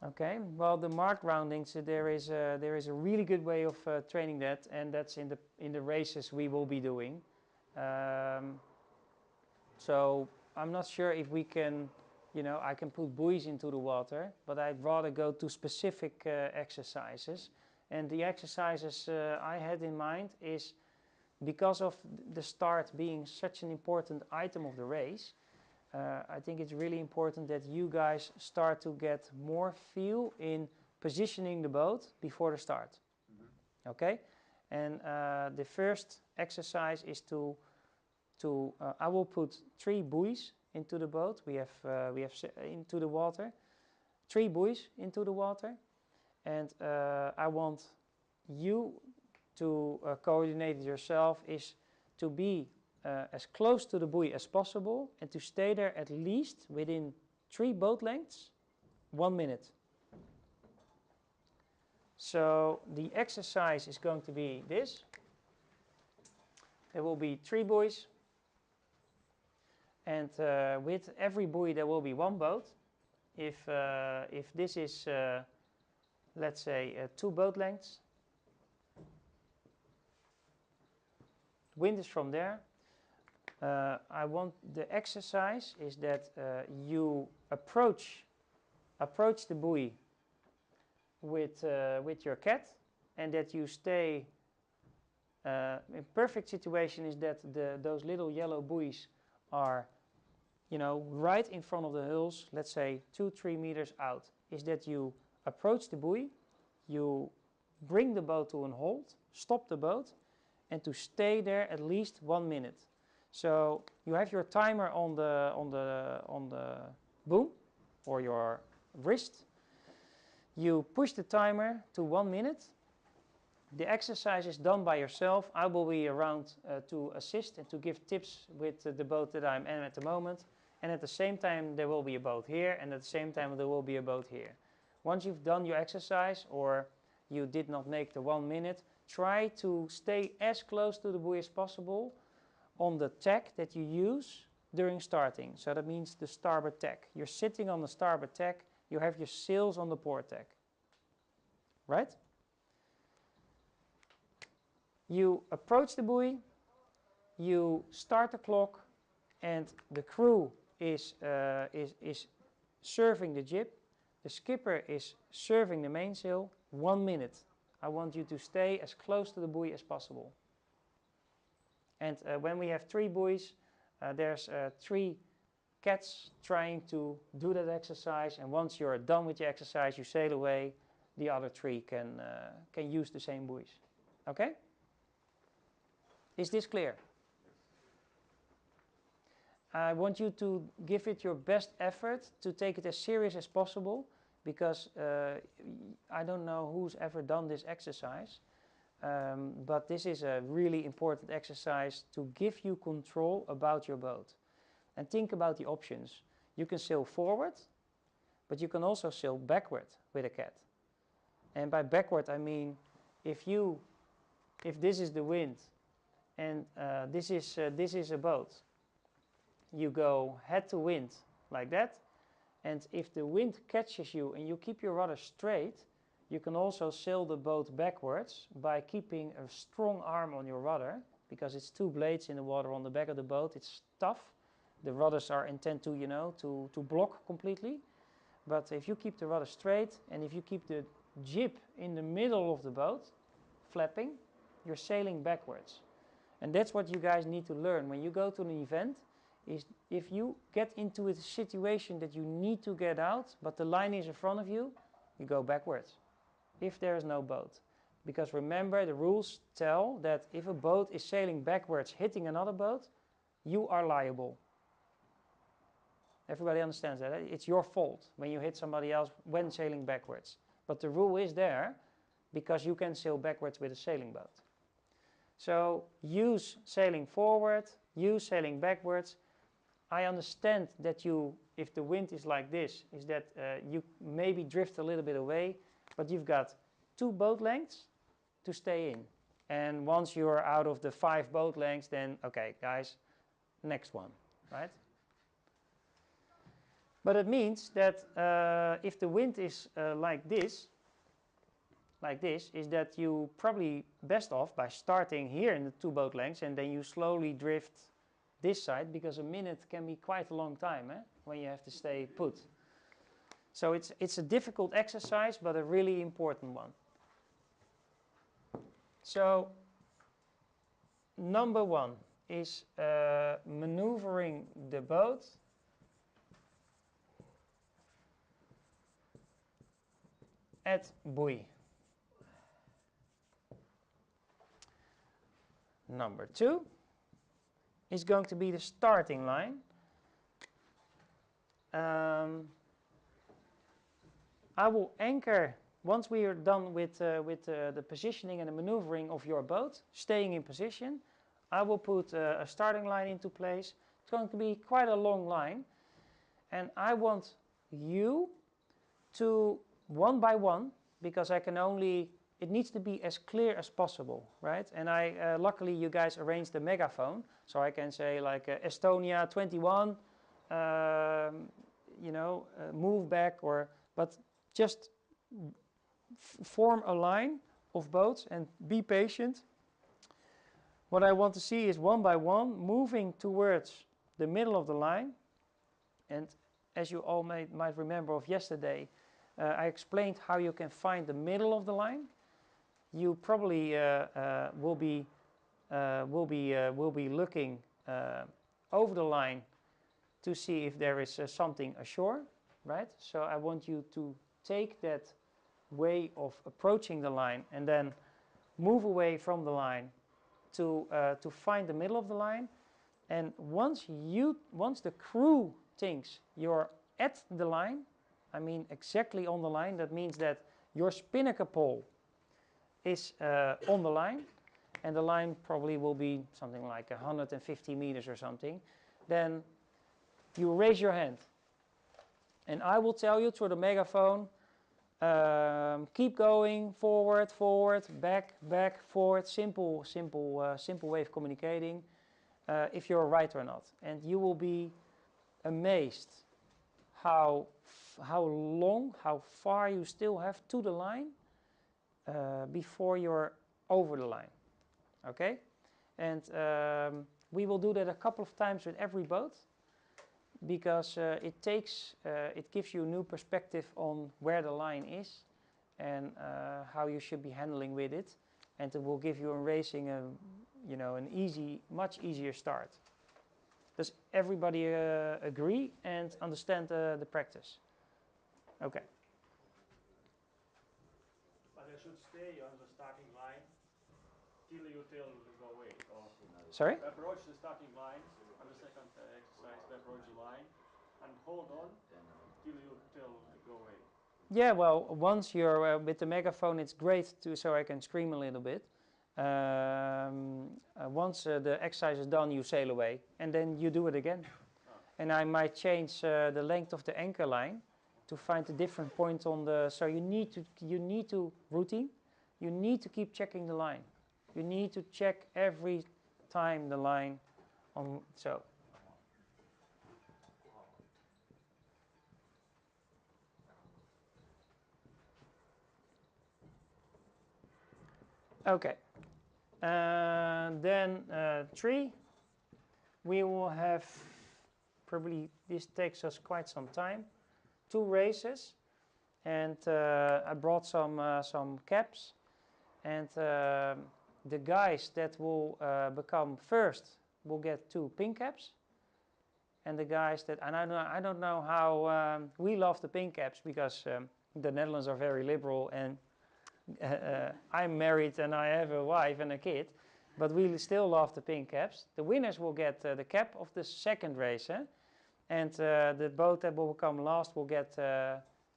Speaker 1: Okay, well, the mark roundings, there is a really good way of training that, and that's in the races we will be doing. So I'm not sure if we can, I can put buoys into the water, but I'd rather go to specific exercises. And the exercises I had in mind is, because of the start being such an important item of the race, I think it's really important that you guys start to get more feel in positioning the boat before the start. Okay? And the first exercise is I will put 3 buoys into the boat. We have into the water, 3 buoys into the water, and I want you to coordinate it yourself is to be as close to the buoy as possible and to stay there at least within 3 boat lengths, 1 minute. So the exercise is going to be this. There will be 3 buoys, and with every buoy there will be 1 boat. If this is, let's say, 2 boat lengths, wind is from there. I want the exercise is that you approach the buoy with your cat, and that you stay. In perfect situation is that those little yellow buoys are, right in front of the hulls. Let's say 2-3 meters out. Is that you approach the buoy, you bring the boat to a halt, stop the boat, and to stay there at least 1 minute. So you have your timer on the boom or your wrist. You push the timer to 1 minute. The exercise is done by yourself. I will be around to assist and to give tips with the boat that I'm in at the moment. And at the same time there will be a boat here, and at the same time there will be a boat here. Once you've done your exercise or you did not make the 1 minute, try to stay as close to the buoy as possible on the tack that you use during starting. So that means the starboard tack. You're sitting on the starboard tack, you have your sails on the port tack. Right? You approach the buoy, you start the clock, and the crew is serving the jib. The skipper is serving the mainsail. 1 minute. I want you to stay as close to the buoy as possible. And when we have 3 buoys, there's 3 cats trying to do that exercise. And once you're done with the exercise, you sail away. The other 3 can use the same buoys. Okay? Is this clear? I want you to give it your best effort to take it as serious as possible, because I don't know who's ever done this exercise, but this is a really important exercise to give you control about your boat. And think about the options. You can sail forward, but you can also sail backward with a cat. And by backward I mean if this is the wind and this is a boat, you go head to wind like that, and if the wind catches you and you keep your rudder straight, you can also sail the boat backwards by keeping a strong arm on your rudder, because it's 2 blades in the water on the back of the boat. It's tough. The rudders are intended to block completely. But if you keep the rudder straight and if you keep the jib in the middle of the boat, flapping, you're sailing backwards. And that's what you guys need to learn when you go to an event. Is if you get into a situation that you need to get out, but the line is in front of you, you go backwards, if there is no boat. Because remember, the rules tell that if a boat is sailing backwards, hitting another boat, you are liable. Everybody understands that. It's your fault when you hit somebody else when sailing backwards. But the rule is there because you can sail backwards with a sailing boat. So use sailing forward, use sailing backwards. I understand that if the wind is like this, is that you maybe drift a little bit away, but you've got 2 boat lengths to stay in. And once you're out of the 5 boat lengths, then, okay, guys, next one, right? But it means that if the wind is like this, is that you probably best off by starting here in the 2 boat lengths, and then you slowly drift this side, because a minute can be quite a long time when you have to stay put. So it's a difficult exercise, but a really important one. So number 1 is maneuvering the boat at buoy. Number 2 is going to be the starting line. I will anchor, once we are done with the positioning and the maneuvering of your boat, staying in position, I will put a starting line into place. It's going to be quite a long line. And I want you to, one by one, because I can only, it needs to be as clear as possible, right? And luckily you guys arranged the megaphone, so I can say like Estonia 21, move back, but just form a line of boats and be patient. What I want to see is one by one moving towards the middle of the line. And as you all might remember of yesterday, I explained how you can find the middle of the line. You probably will be looking over the line to see if there is something ashore, right? So I want you to take that way of approaching the line and then move away from the line to find the middle of the line. And once the crew thinks you're at the line, I mean exactly on the line, that means that your spinnaker pole is on the line, and the line probably will be something like 150 meters or something, then you raise your hand. And I will tell you through the megaphone, keep going, forward, forward, back, back, forward, simple way of communicating, if you're right or not. And you will be amazed how far you still have to the line before you're over the line. Okay? And we will do that a couple of times with every boat, because it gives you a new perspective on where the line is and how you should be handling with it, and it will give you in racing an much easier start. Does everybody agree and understand the practice? Okay.
Speaker 6: But I should stay on the starting line till you tell to go away, or
Speaker 1: Sorry?
Speaker 6: approach the starting line on the second exercise, approach the line and hold on till you tell to go away.
Speaker 1: Yeah, well, once you're with the megaphone, it's great so I can scream a little bit. Once the exercise is done, you sail away, and then you do it again. And I might change the length of the anchor line to find a different point on the. So you need to routine. You need to keep checking the line. You need to check every time the line on. So. Okay. Then 3, we will have, probably this takes us quite some time, 2 races, and I brought some caps, and the guys that will become first will get 2 pink caps, and the guys that, and I don't know how, we love the pink caps because the Netherlands are very liberal, and I'm married and I have a wife and a kid, but we still love the pink caps. The winners will get the cap of the second race, and the boat that will come last will get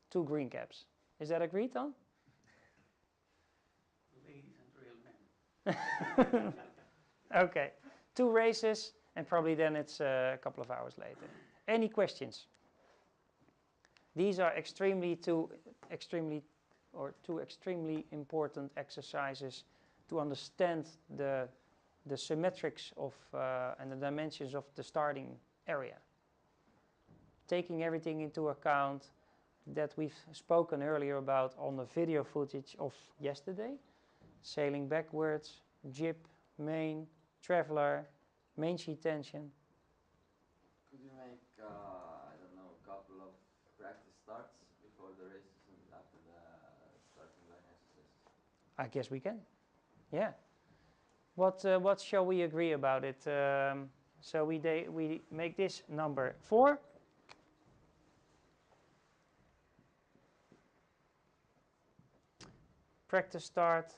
Speaker 1: 2 green caps. Is that agreed on?
Speaker 2: Ladies and real men.
Speaker 1: Okay, 2 races, and probably then it's a couple of hours later. Any questions? These are two extremely important exercises to understand the symmetrics of and the dimensions of the starting area. Taking everything into account that we've spoken earlier about on the video footage of yesterday, sailing backwards, jib, main, traveler, main sheet tension.
Speaker 3: Could you make, I don't know, a couple of practice starts before the races and after the starting line exercises?
Speaker 1: I guess we can. Yeah. What shall we agree about it? So we make this number 4. Practice start.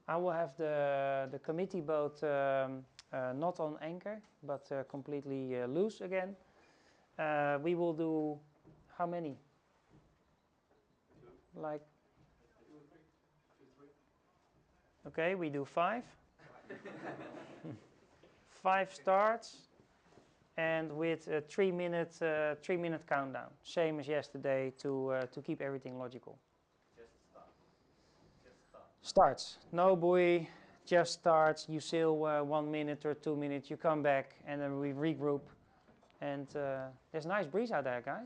Speaker 1: I will have the committee boat not on anchor, but completely loose again. We will do how many?
Speaker 5: Two.
Speaker 1: Like,
Speaker 2: 2 or 3. 2, 3.
Speaker 1: okay, we do 5. 5 starts, and with a 3-minute countdown, same as yesterday, to keep everything logical.
Speaker 6: Just start. Just start.
Speaker 1: Starts, no buoy, just starts. You sail 1 minute or 2 minutes, you come back, and then we regroup. And there's a nice breeze out there, guys.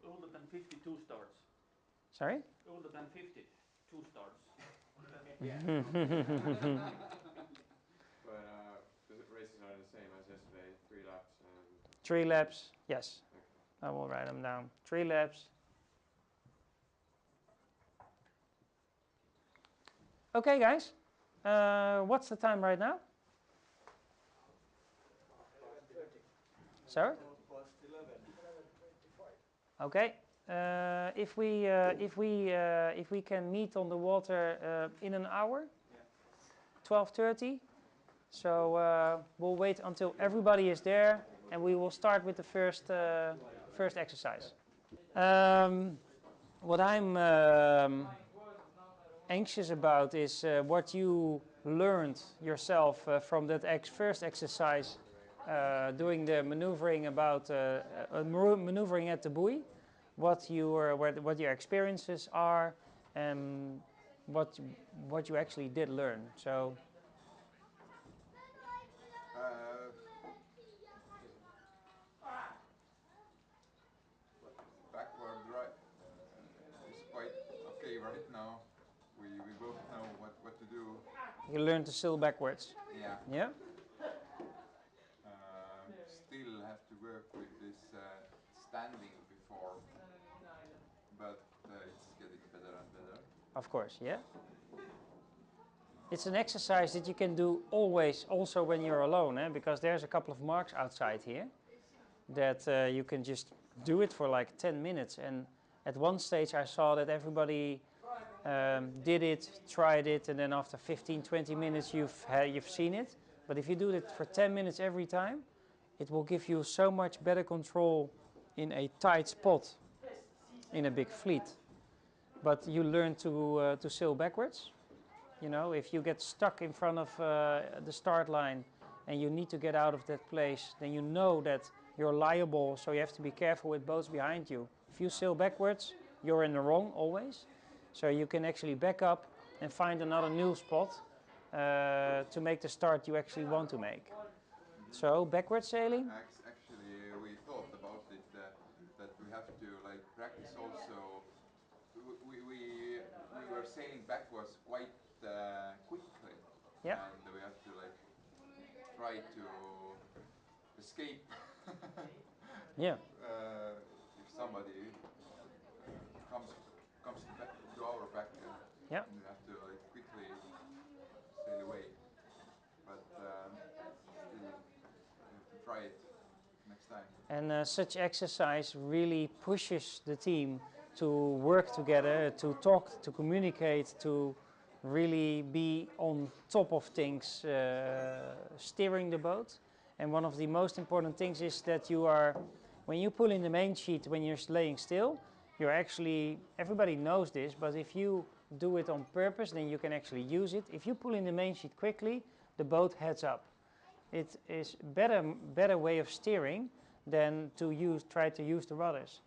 Speaker 2: Older than 52 starts.
Speaker 1: Sorry?
Speaker 2: Older than 50, 2 starts.
Speaker 5: But the races are the same as yesterday, 3 laps and...
Speaker 1: 3 laps, yes.
Speaker 5: Okay.
Speaker 1: I will write them down. 3 laps. Okay, guys. What's the time right now?
Speaker 6: 11:30.
Speaker 1: Sorry?
Speaker 6: Past 11.
Speaker 1: Okay. If we can meet on the water in an hour,
Speaker 6: Yeah.
Speaker 1: 12:30. So we'll wait until everybody is there, and we will start with the first exercise. What I'm anxious about is what you learned yourself from that first exercise, doing the maneuvering maneuvering at the buoy, what your experiences are, and what you actually did learn. So.
Speaker 4: Backward right is quite okay right now. We both know what to do.
Speaker 1: You learn to sail backwards.
Speaker 4: Yeah.
Speaker 1: Yeah.
Speaker 4: Still have to work with this standing before, but it's getting better and better.
Speaker 1: Of course, yeah. It's an exercise that you can do always, also when you're alone, because there's a couple of marks outside here that you can just do it for like 10 minutes. And at one stage I saw that everybody did it, tried it, and then after 15-20 minutes you've seen it. But if you do it for 10 minutes every time, it will give you so much better control in a tight spot in a big fleet. But you learn to sail backwards. You know, if you get stuck in front of the start line and you need to get out of that place, then you know that you're liable, so you have to be careful with boats behind you. If you sail backwards, you're in the wrong always. So you can actually back up and find another new spot to make the start you actually want to make. So backward sailing?
Speaker 4: Actually, we thought about it that we have to like practice also. We were sailing backwards quite quickly,
Speaker 1: Yeah.
Speaker 4: and we have to like try to escape.
Speaker 1: Yeah.
Speaker 4: If somebody comes to our back,
Speaker 1: Yeah.
Speaker 4: and we have to like quickly sail away. But still, we have to try it next time.
Speaker 1: And such exercise really pushes the team to work together, to talk, to communicate, to really be on top of things, steering the boat. And one of the most important things is that when you pull in the main sheet, when you're laying still, you're actually, everybody knows this, but if you do it on purpose, then you can actually use it. If you pull in the main sheet quickly, the boat heads up. It is better way of steering than to try to use the rudders.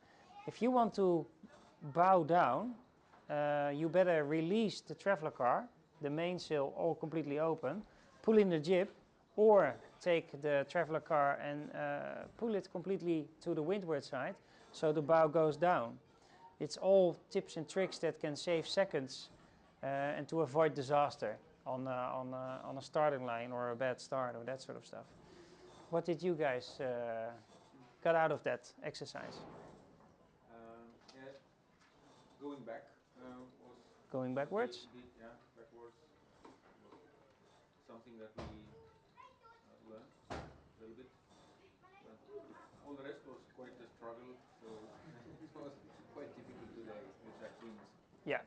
Speaker 1: If you want to bow down, you better release the traveler car, the mainsail all completely open, pull in the jib, or take the traveler car and pull it completely to the windward side, so the bow goes down. It's all tips and tricks that can save seconds and to avoid disaster on a starting line or a bad start or that sort of stuff. What did you guys got out of that exercise?
Speaker 5: Yeah, going back was...
Speaker 1: Going backwards?
Speaker 5: Yeah, backwards was something that we learned a little bit. But All the rest was quite a struggle, so it was quite difficult today with that wind.
Speaker 1: Yeah.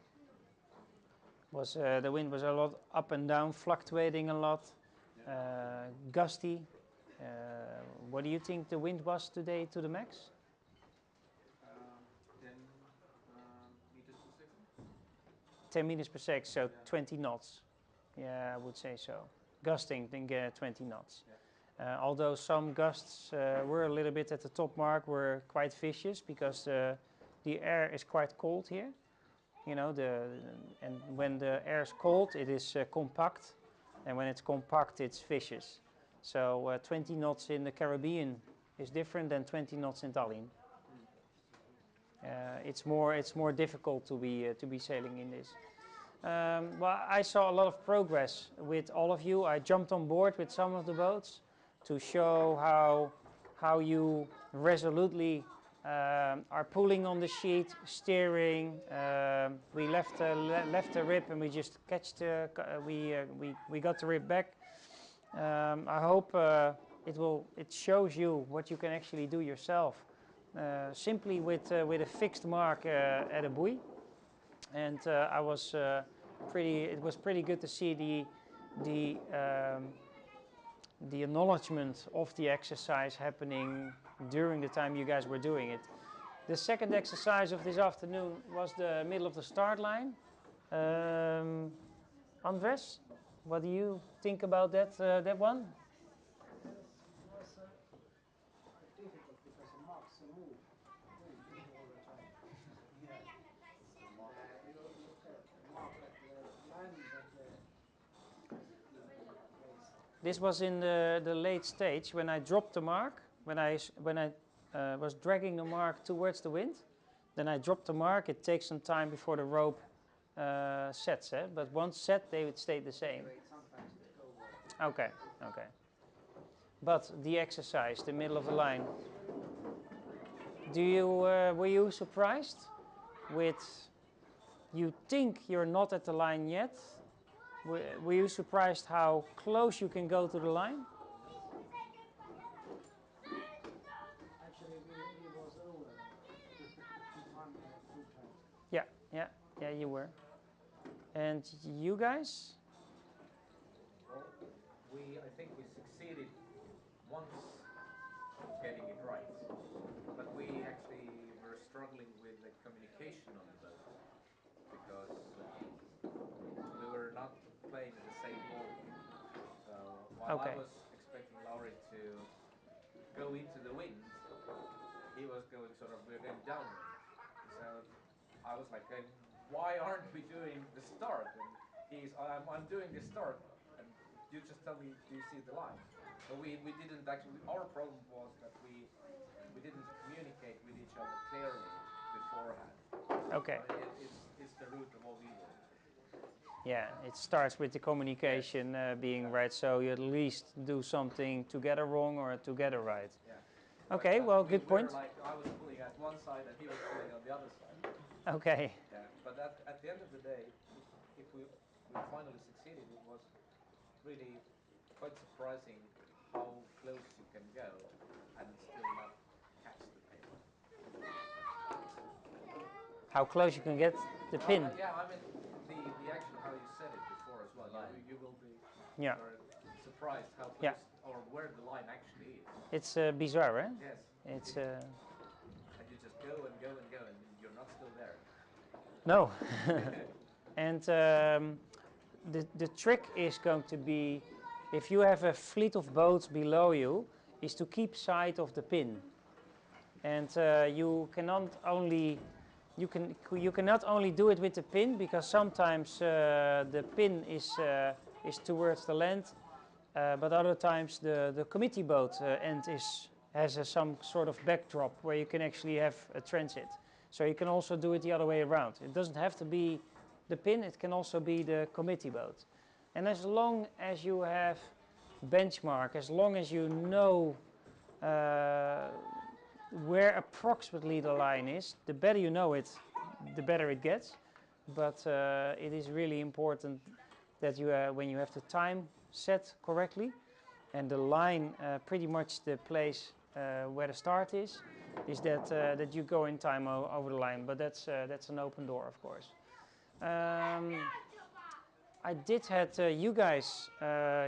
Speaker 1: Was the wind was a lot up and down, fluctuating a lot, gusty. What do you think the wind was today to the max?
Speaker 5: 10 meters per second.
Speaker 1: 10 meters per sec, so
Speaker 5: Yeah.
Speaker 1: 20 knots. Yeah, I would say so. Gusting, I think 20 knots.
Speaker 5: Yeah.
Speaker 1: Although some gusts were a little bit at the top mark, were quite vicious because the air is quite cold here. You know, and when the air is cold, it is compact, and when it's compact, it's vicious. So 20 knots in the Caribbean is different than 20 knots in Tallinn. It's more difficult to be sailing in this. Well, I saw a lot of progress with all of you. I jumped on board with some of the boats to show how you resolutely are pulling on the sheet, steering. We left the rib and we just we got the rib back. I hope it shows you what you can actually do yourself, simply with a fixed mark at a buoy. And it was pretty good to see the acknowledgement of the exercise happening during the time you guys were doing it. The second exercise of this afternoon was the middle of the start line. Andres, what do you think about that one?
Speaker 8: Yes, it was difficult because the marks move all the time. Yeah. You look at the mark at the landing at the place.
Speaker 1: This was in the late stage when I dropped the mark, when I was dragging the mark towards the wind. Then I dropped the mark. It takes some time before the rope sets, but once set, they would stay the same.
Speaker 8: Sometimes they go
Speaker 1: Okay. But the exercise, the middle of the line. Were you surprised with? You think you're not at the line yet. Were you surprised how close you can go to the line?
Speaker 8: Actually, we was over 2 times.
Speaker 1: Yeah, you were. And you guys?
Speaker 5: Well, I think we succeeded once getting it right, but we actually were struggling with the communication on the boat because we were not playing the same ballgame. So while I was expecting Lauri to go into the wind, he was going we're going downwind. So I was like going, why aren't we doing the start? And I'm doing the start, and you just tell me, do you see the line? So we didn't actually, our problem was that we didn't communicate with each other clearly beforehand.
Speaker 1: Okay.
Speaker 5: It's the root of all evil.
Speaker 1: Yeah, it starts with the communication being right, so you at least do something together wrong or together right.
Speaker 5: Yeah.
Speaker 1: Okay, well, good point.
Speaker 5: I was pulling at one side and he was pulling on the other side.
Speaker 1: Okay.
Speaker 5: Yeah, but at the end of the day, if we finally succeeded, it was really quite surprising how close you can go and still not catch the pin.
Speaker 1: How close you can get the pin?
Speaker 5: Yeah, I mean the action how you said it before as well. You will be surprised how close or where the line actually is.
Speaker 1: It's bizarre, eh?
Speaker 5: Yes.
Speaker 1: It's.
Speaker 5: And you just go and go and go, and you're not still there.
Speaker 1: No. And the trick is going to be, if you have a fleet of boats below you, is to keep sight of the pin. And you cannot only do it with the pin, because sometimes the pin is towards the land, but other times the committee boat end has some sort of backdrop where you can actually have a transit. So you can also do it the other way around. It doesn't have to be the pin, it can also be the committee boat. And as long as you have benchmark, as long as you know where approximately the line is, the better you know it, the better it gets. But it is really important that you, when you have the time set correctly, and the line pretty much the place where the start is that you go in time over the line. But that's an open door, of course. I did had you guys.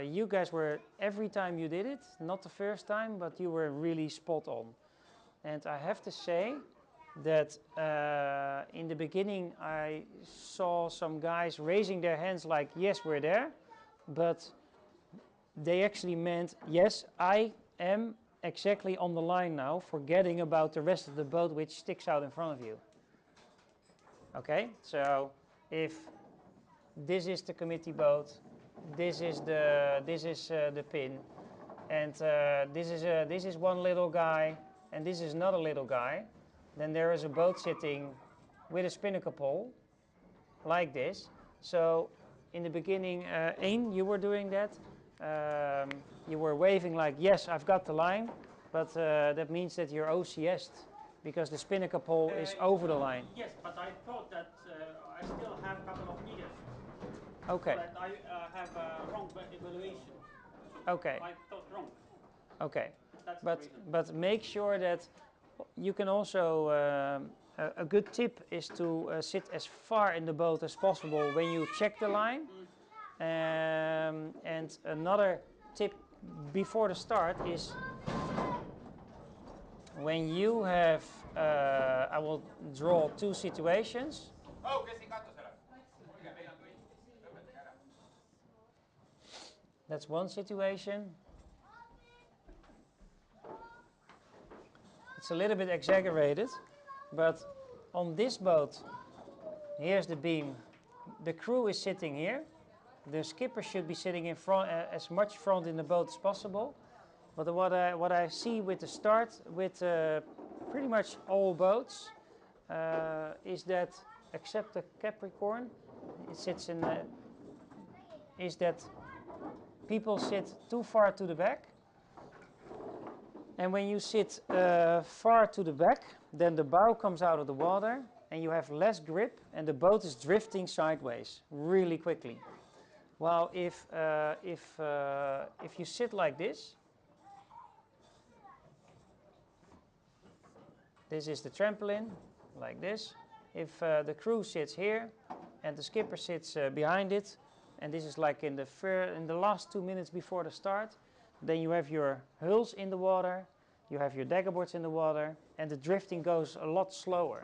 Speaker 1: You guys were every time you did it, not the first time, but you were really spot on. And I have to say that in the beginning I saw some guys raising their hands like, yes, we're there, but they actually meant, yes, I am exactly on the line now, forgetting about the rest of the boat which sticks out in front of you. Okay, so if this is the committee boat, this is the pin, and this is one little guy, and this is another little guy, then there is a boat sitting with a spinnaker pole, like this. So in the beginning, Ain, you were doing that. You were waving like, yes, I've got the line, but that means that you're OCS'd because the spinnaker pole is over the line.
Speaker 2: Yes, but I thought that I still have a couple of meters.
Speaker 1: Okay.
Speaker 2: That I have a wrong evaluation.
Speaker 1: Okay.
Speaker 2: I thought wrong.
Speaker 1: Okay.
Speaker 2: That's the reason.
Speaker 1: But make sure that you can also, a good tip is to sit as far in the boat as possible when you check the line. And another tip before the start is when you have, I will draw two situations. That's one situation. It's a little bit exaggerated, but on this boat, here's the beam. The crew is sitting here. The skipper should be sitting in front, as much front in the boat as possible. But what I see with the start, with pretty much all boats, is that, except the Capricorn, it sits in. Is that people sit too far to the back. And when you sit far to the back, then the bow comes out of the water, and you have less grip, and the boat is drifting sideways really quickly. Well, if you sit like this. This is the trampoline, like this. If the crew sits here and the skipper sits behind it, and this is like in the last 2 minutes before the start, then you have your hulls in the water, you have your daggerboards in the water, and the drifting goes a lot slower.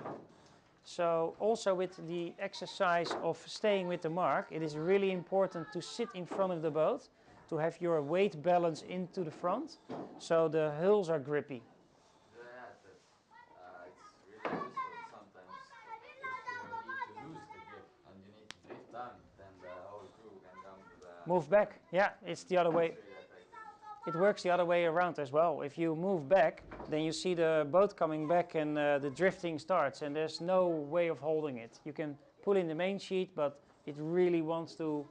Speaker 1: So also with the exercise of staying with the mark, it is really important to sit in front of the boat, to have your weight balance into the front, so the hulls are grippy. Move back, yeah, it's the other way. It works the other way around as well. If you move back, then you see the boat coming back and the drifting starts, and there's no way of holding it. You can pull in the main sheet, but it really wants to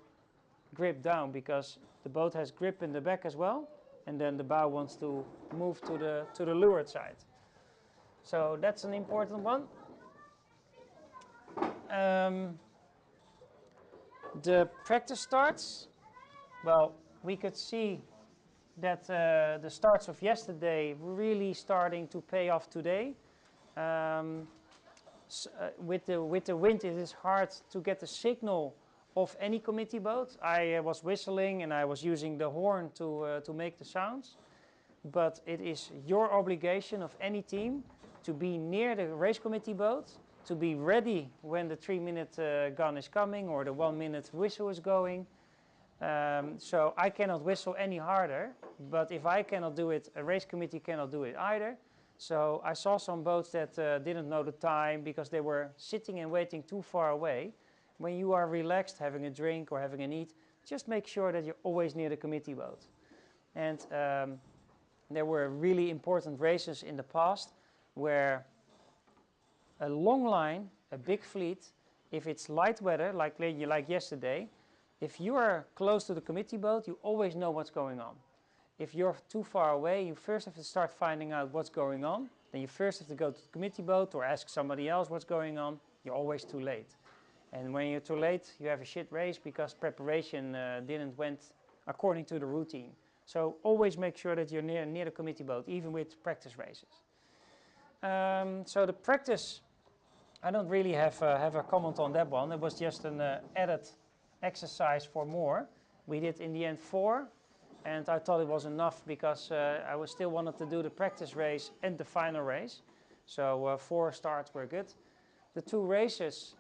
Speaker 1: grip down because the boat has grip in the back as well, and then the bow wants to move to the leeward side. So that's an important one. The practice starts. Well, we could see that the starts of yesterday really starting to pay off today. With the wind, it is hard to get the signal of any committee boat. I was whistling and I was using the horn to make the sounds. But it is your obligation of any team to be near the race committee boat, to be ready when the 3-minute gun is coming or the 1-minute whistle is going. So I cannot whistle any harder, but if I cannot do it, a race committee cannot do it either. So I saw some boats that didn't know the time because they were sitting and waiting too far away. When you are relaxed, having a drink or having an eat, just make sure that you're always near the committee boat. And there were really important races in the past where a long line, a big fleet, if it's light weather, like yesterday, if you are close to the committee boat, you always know what's going on. If you're too far away, you first have to start finding out what's going on. Then you first have to go to the committee boat or ask somebody else what's going on. You're always too late. And when you're too late, you have a shit race because preparation didn't went according to the routine. So always make sure that you're near the committee boat, even with practice races. So the practice, I don't really have a comment on that one. It was just an added exercise for more. We did in the end 4, and I thought it was enough because I still wanted to do the practice race and the final race. So 4 starts were good. The 2 races,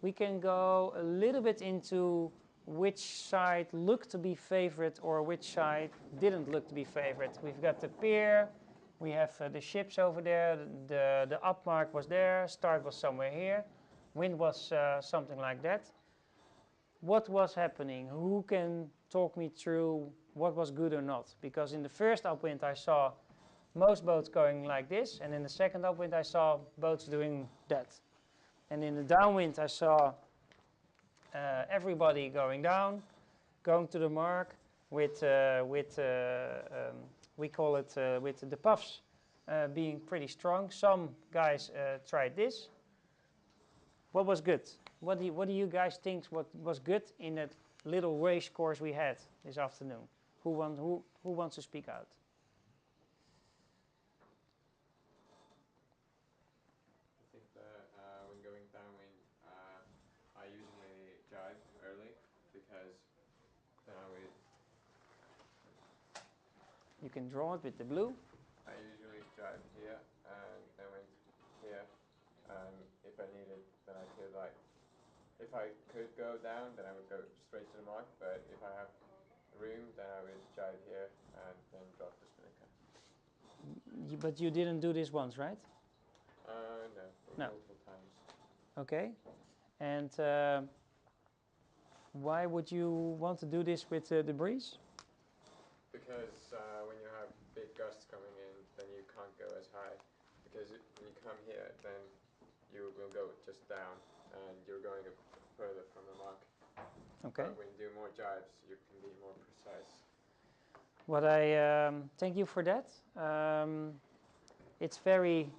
Speaker 1: we can go a little bit into which side looked to be favorite or which side didn't look to be favorite. We've got the pier, we have the ships over there, the upmark was there, start was somewhere here, wind was something like that. What was happening? Who can talk me through what was good or not? Because in the first upwind I saw most boats going like this, and in the second upwind I saw boats doing that. And in the downwind I saw everybody going down, going to the mark with we call it with the puffs being pretty strong. Some guys tried this. What was good? What do you guys think what was good in that little race course we had this afternoon? Who wants to speak out?
Speaker 7: I think that when going downwind, I usually jibe early because then I would.
Speaker 1: You can draw it with the blue.
Speaker 7: I usually jibe here and then went here. If I needed, then I could if I could go down, then I would go straight to the mark. But if I have room, then I would jibe here and then drop the spinnaker.
Speaker 1: But you didn't do this once, right?
Speaker 7: No, multiple times.
Speaker 1: Okay. And why would you want to do this with the breeze?
Speaker 7: Because when you have big gusts coming in, then you can't go as high. Because when you come here, then you will go just down, and you're going a further from the mark.
Speaker 1: Okay.
Speaker 7: But when you do more jibes, you can be more precise.
Speaker 1: What I thank you for that. It's very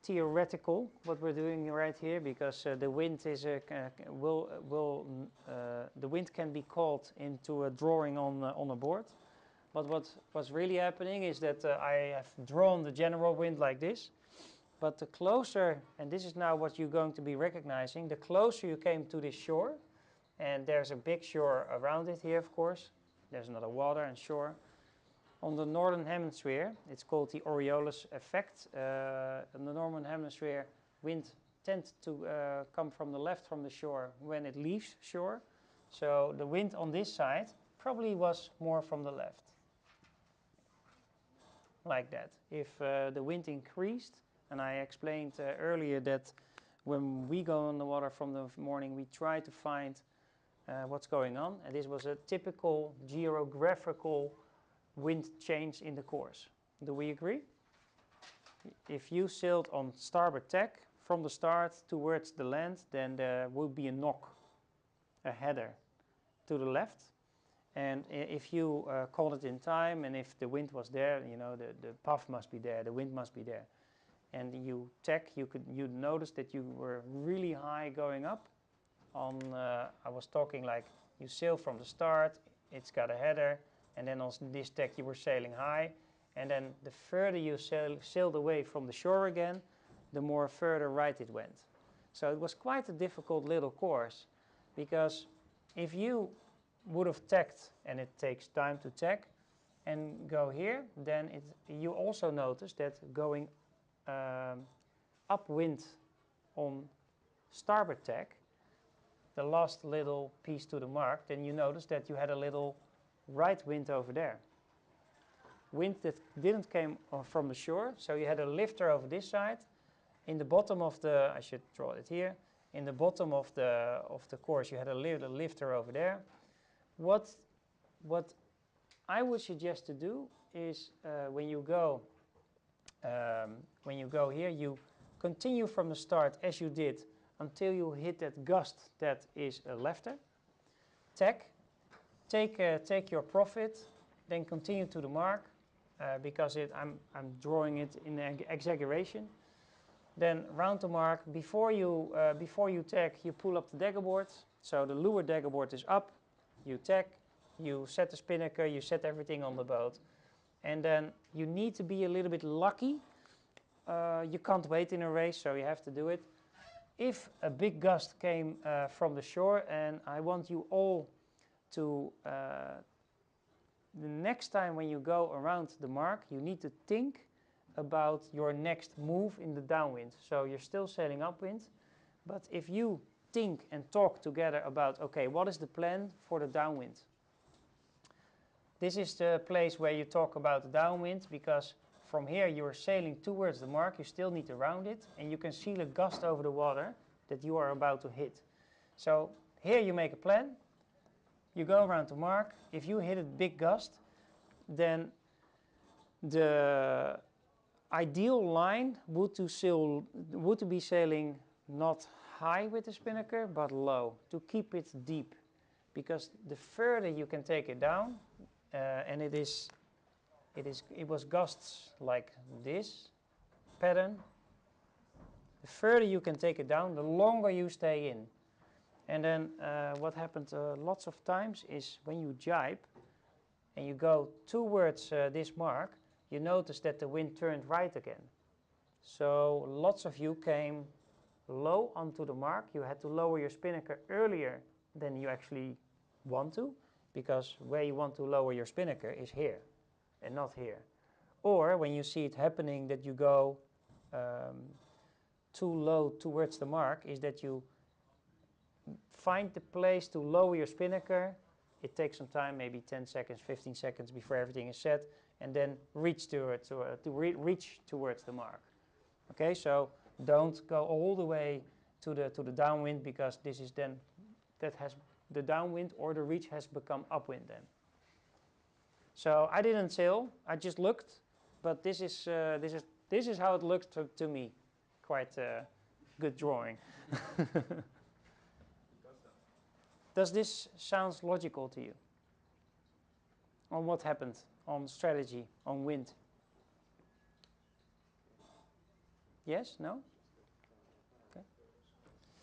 Speaker 1: theoretical what we're doing right here because the wind is the wind can be called into a drawing on a board. But what's really happening is that I have drawn the general wind like this. But the closer, and this is now what you're going to be recognizing, the closer you came to this shore, and there's a big shore around it here, of course. There's another water and shore. On the northern hemisphere, it's called the Aureolus effect. In the northern hemisphere, wind tends to come from the left from the shore when it leaves shore. So the wind on this side probably was more from the left. Like that. If the wind increased, and I explained earlier that when we go on the water from the morning, we try to find what's going on. And this was a typical geographical wind change in the course. Do we agree? If you sailed on starboard tack from the start towards the land, then there would be a knock, a header to the left. And if you called it in time, and if the wind was there, you know, the puff must be there, the wind must be there. And you tack, you'd notice that you were really high going up. I was talking like you sail from the start, it's got a header, and then on this tack you were sailing high. And then the further you sailed away from the shore again, the more further right it went. So it was quite a difficult little course, because if you would have tacked, and it takes time to tack, and go here, then you also notice that going upwind on starboard tack, the last little piece to the mark, then you notice that you had a little right wind over there. Wind that didn't come from the shore, so you had a lifter over this side. In the bottom of the, I should draw it here, in the bottom of the course you had a little lifter over there. What I would suggest to do is when you go here, you continue from the start as you did until you hit that gust that is a lefter. Tack, take your profit, then continue to the mark because I'm drawing it in exaggeration. Then round the mark. Before you tack, you pull up the dagger board. So the leeward dagger board is up. You tack, you set the spinnaker, you set everything on the boat. And then you need to be a little bit lucky. You can't wait in a race, so you have to do it. If a big gust came from the shore, and I want you all to, the next time when you go around the mark, you need to think about your next move in the downwind. So you're still sailing upwind, but if you think and talk together about, okay, what is the plan for the downwind? This is the place where you talk about the downwind, because from here you are sailing towards the mark, you still need to round it, and you can see the gust over the water that you are about to hit. So here you make a plan, you go around the mark. If you hit a big gust, then the ideal line would to be sailing not high with the spinnaker, but low, to keep it deep. Because the further you can take it down, and it was gusts like this pattern, the further you can take it down, the longer you stay in. And then what happened lots of times is when you jibe and you go towards this mark, you notice that the wind turned right again. So lots of you came low onto the mark. You had to lower your spinnaker earlier than you actually want to, because where you want to lower your spinnaker is here and not here. Or when you see it happening that you go too low towards the mark, is that you find the place to lower your spinnaker. It takes some time, maybe 10 seconds, 15 seconds before everything is set, and then reach towards the mark. Okay, so don't go all the way to the downwind, because this is then the downwind or the reach has become upwind then. So I didn't sail, I just looked, but this is how it looked to me. Quite good drawing. Does this sound logical to you? On what happened, on strategy, on wind? Yes? No?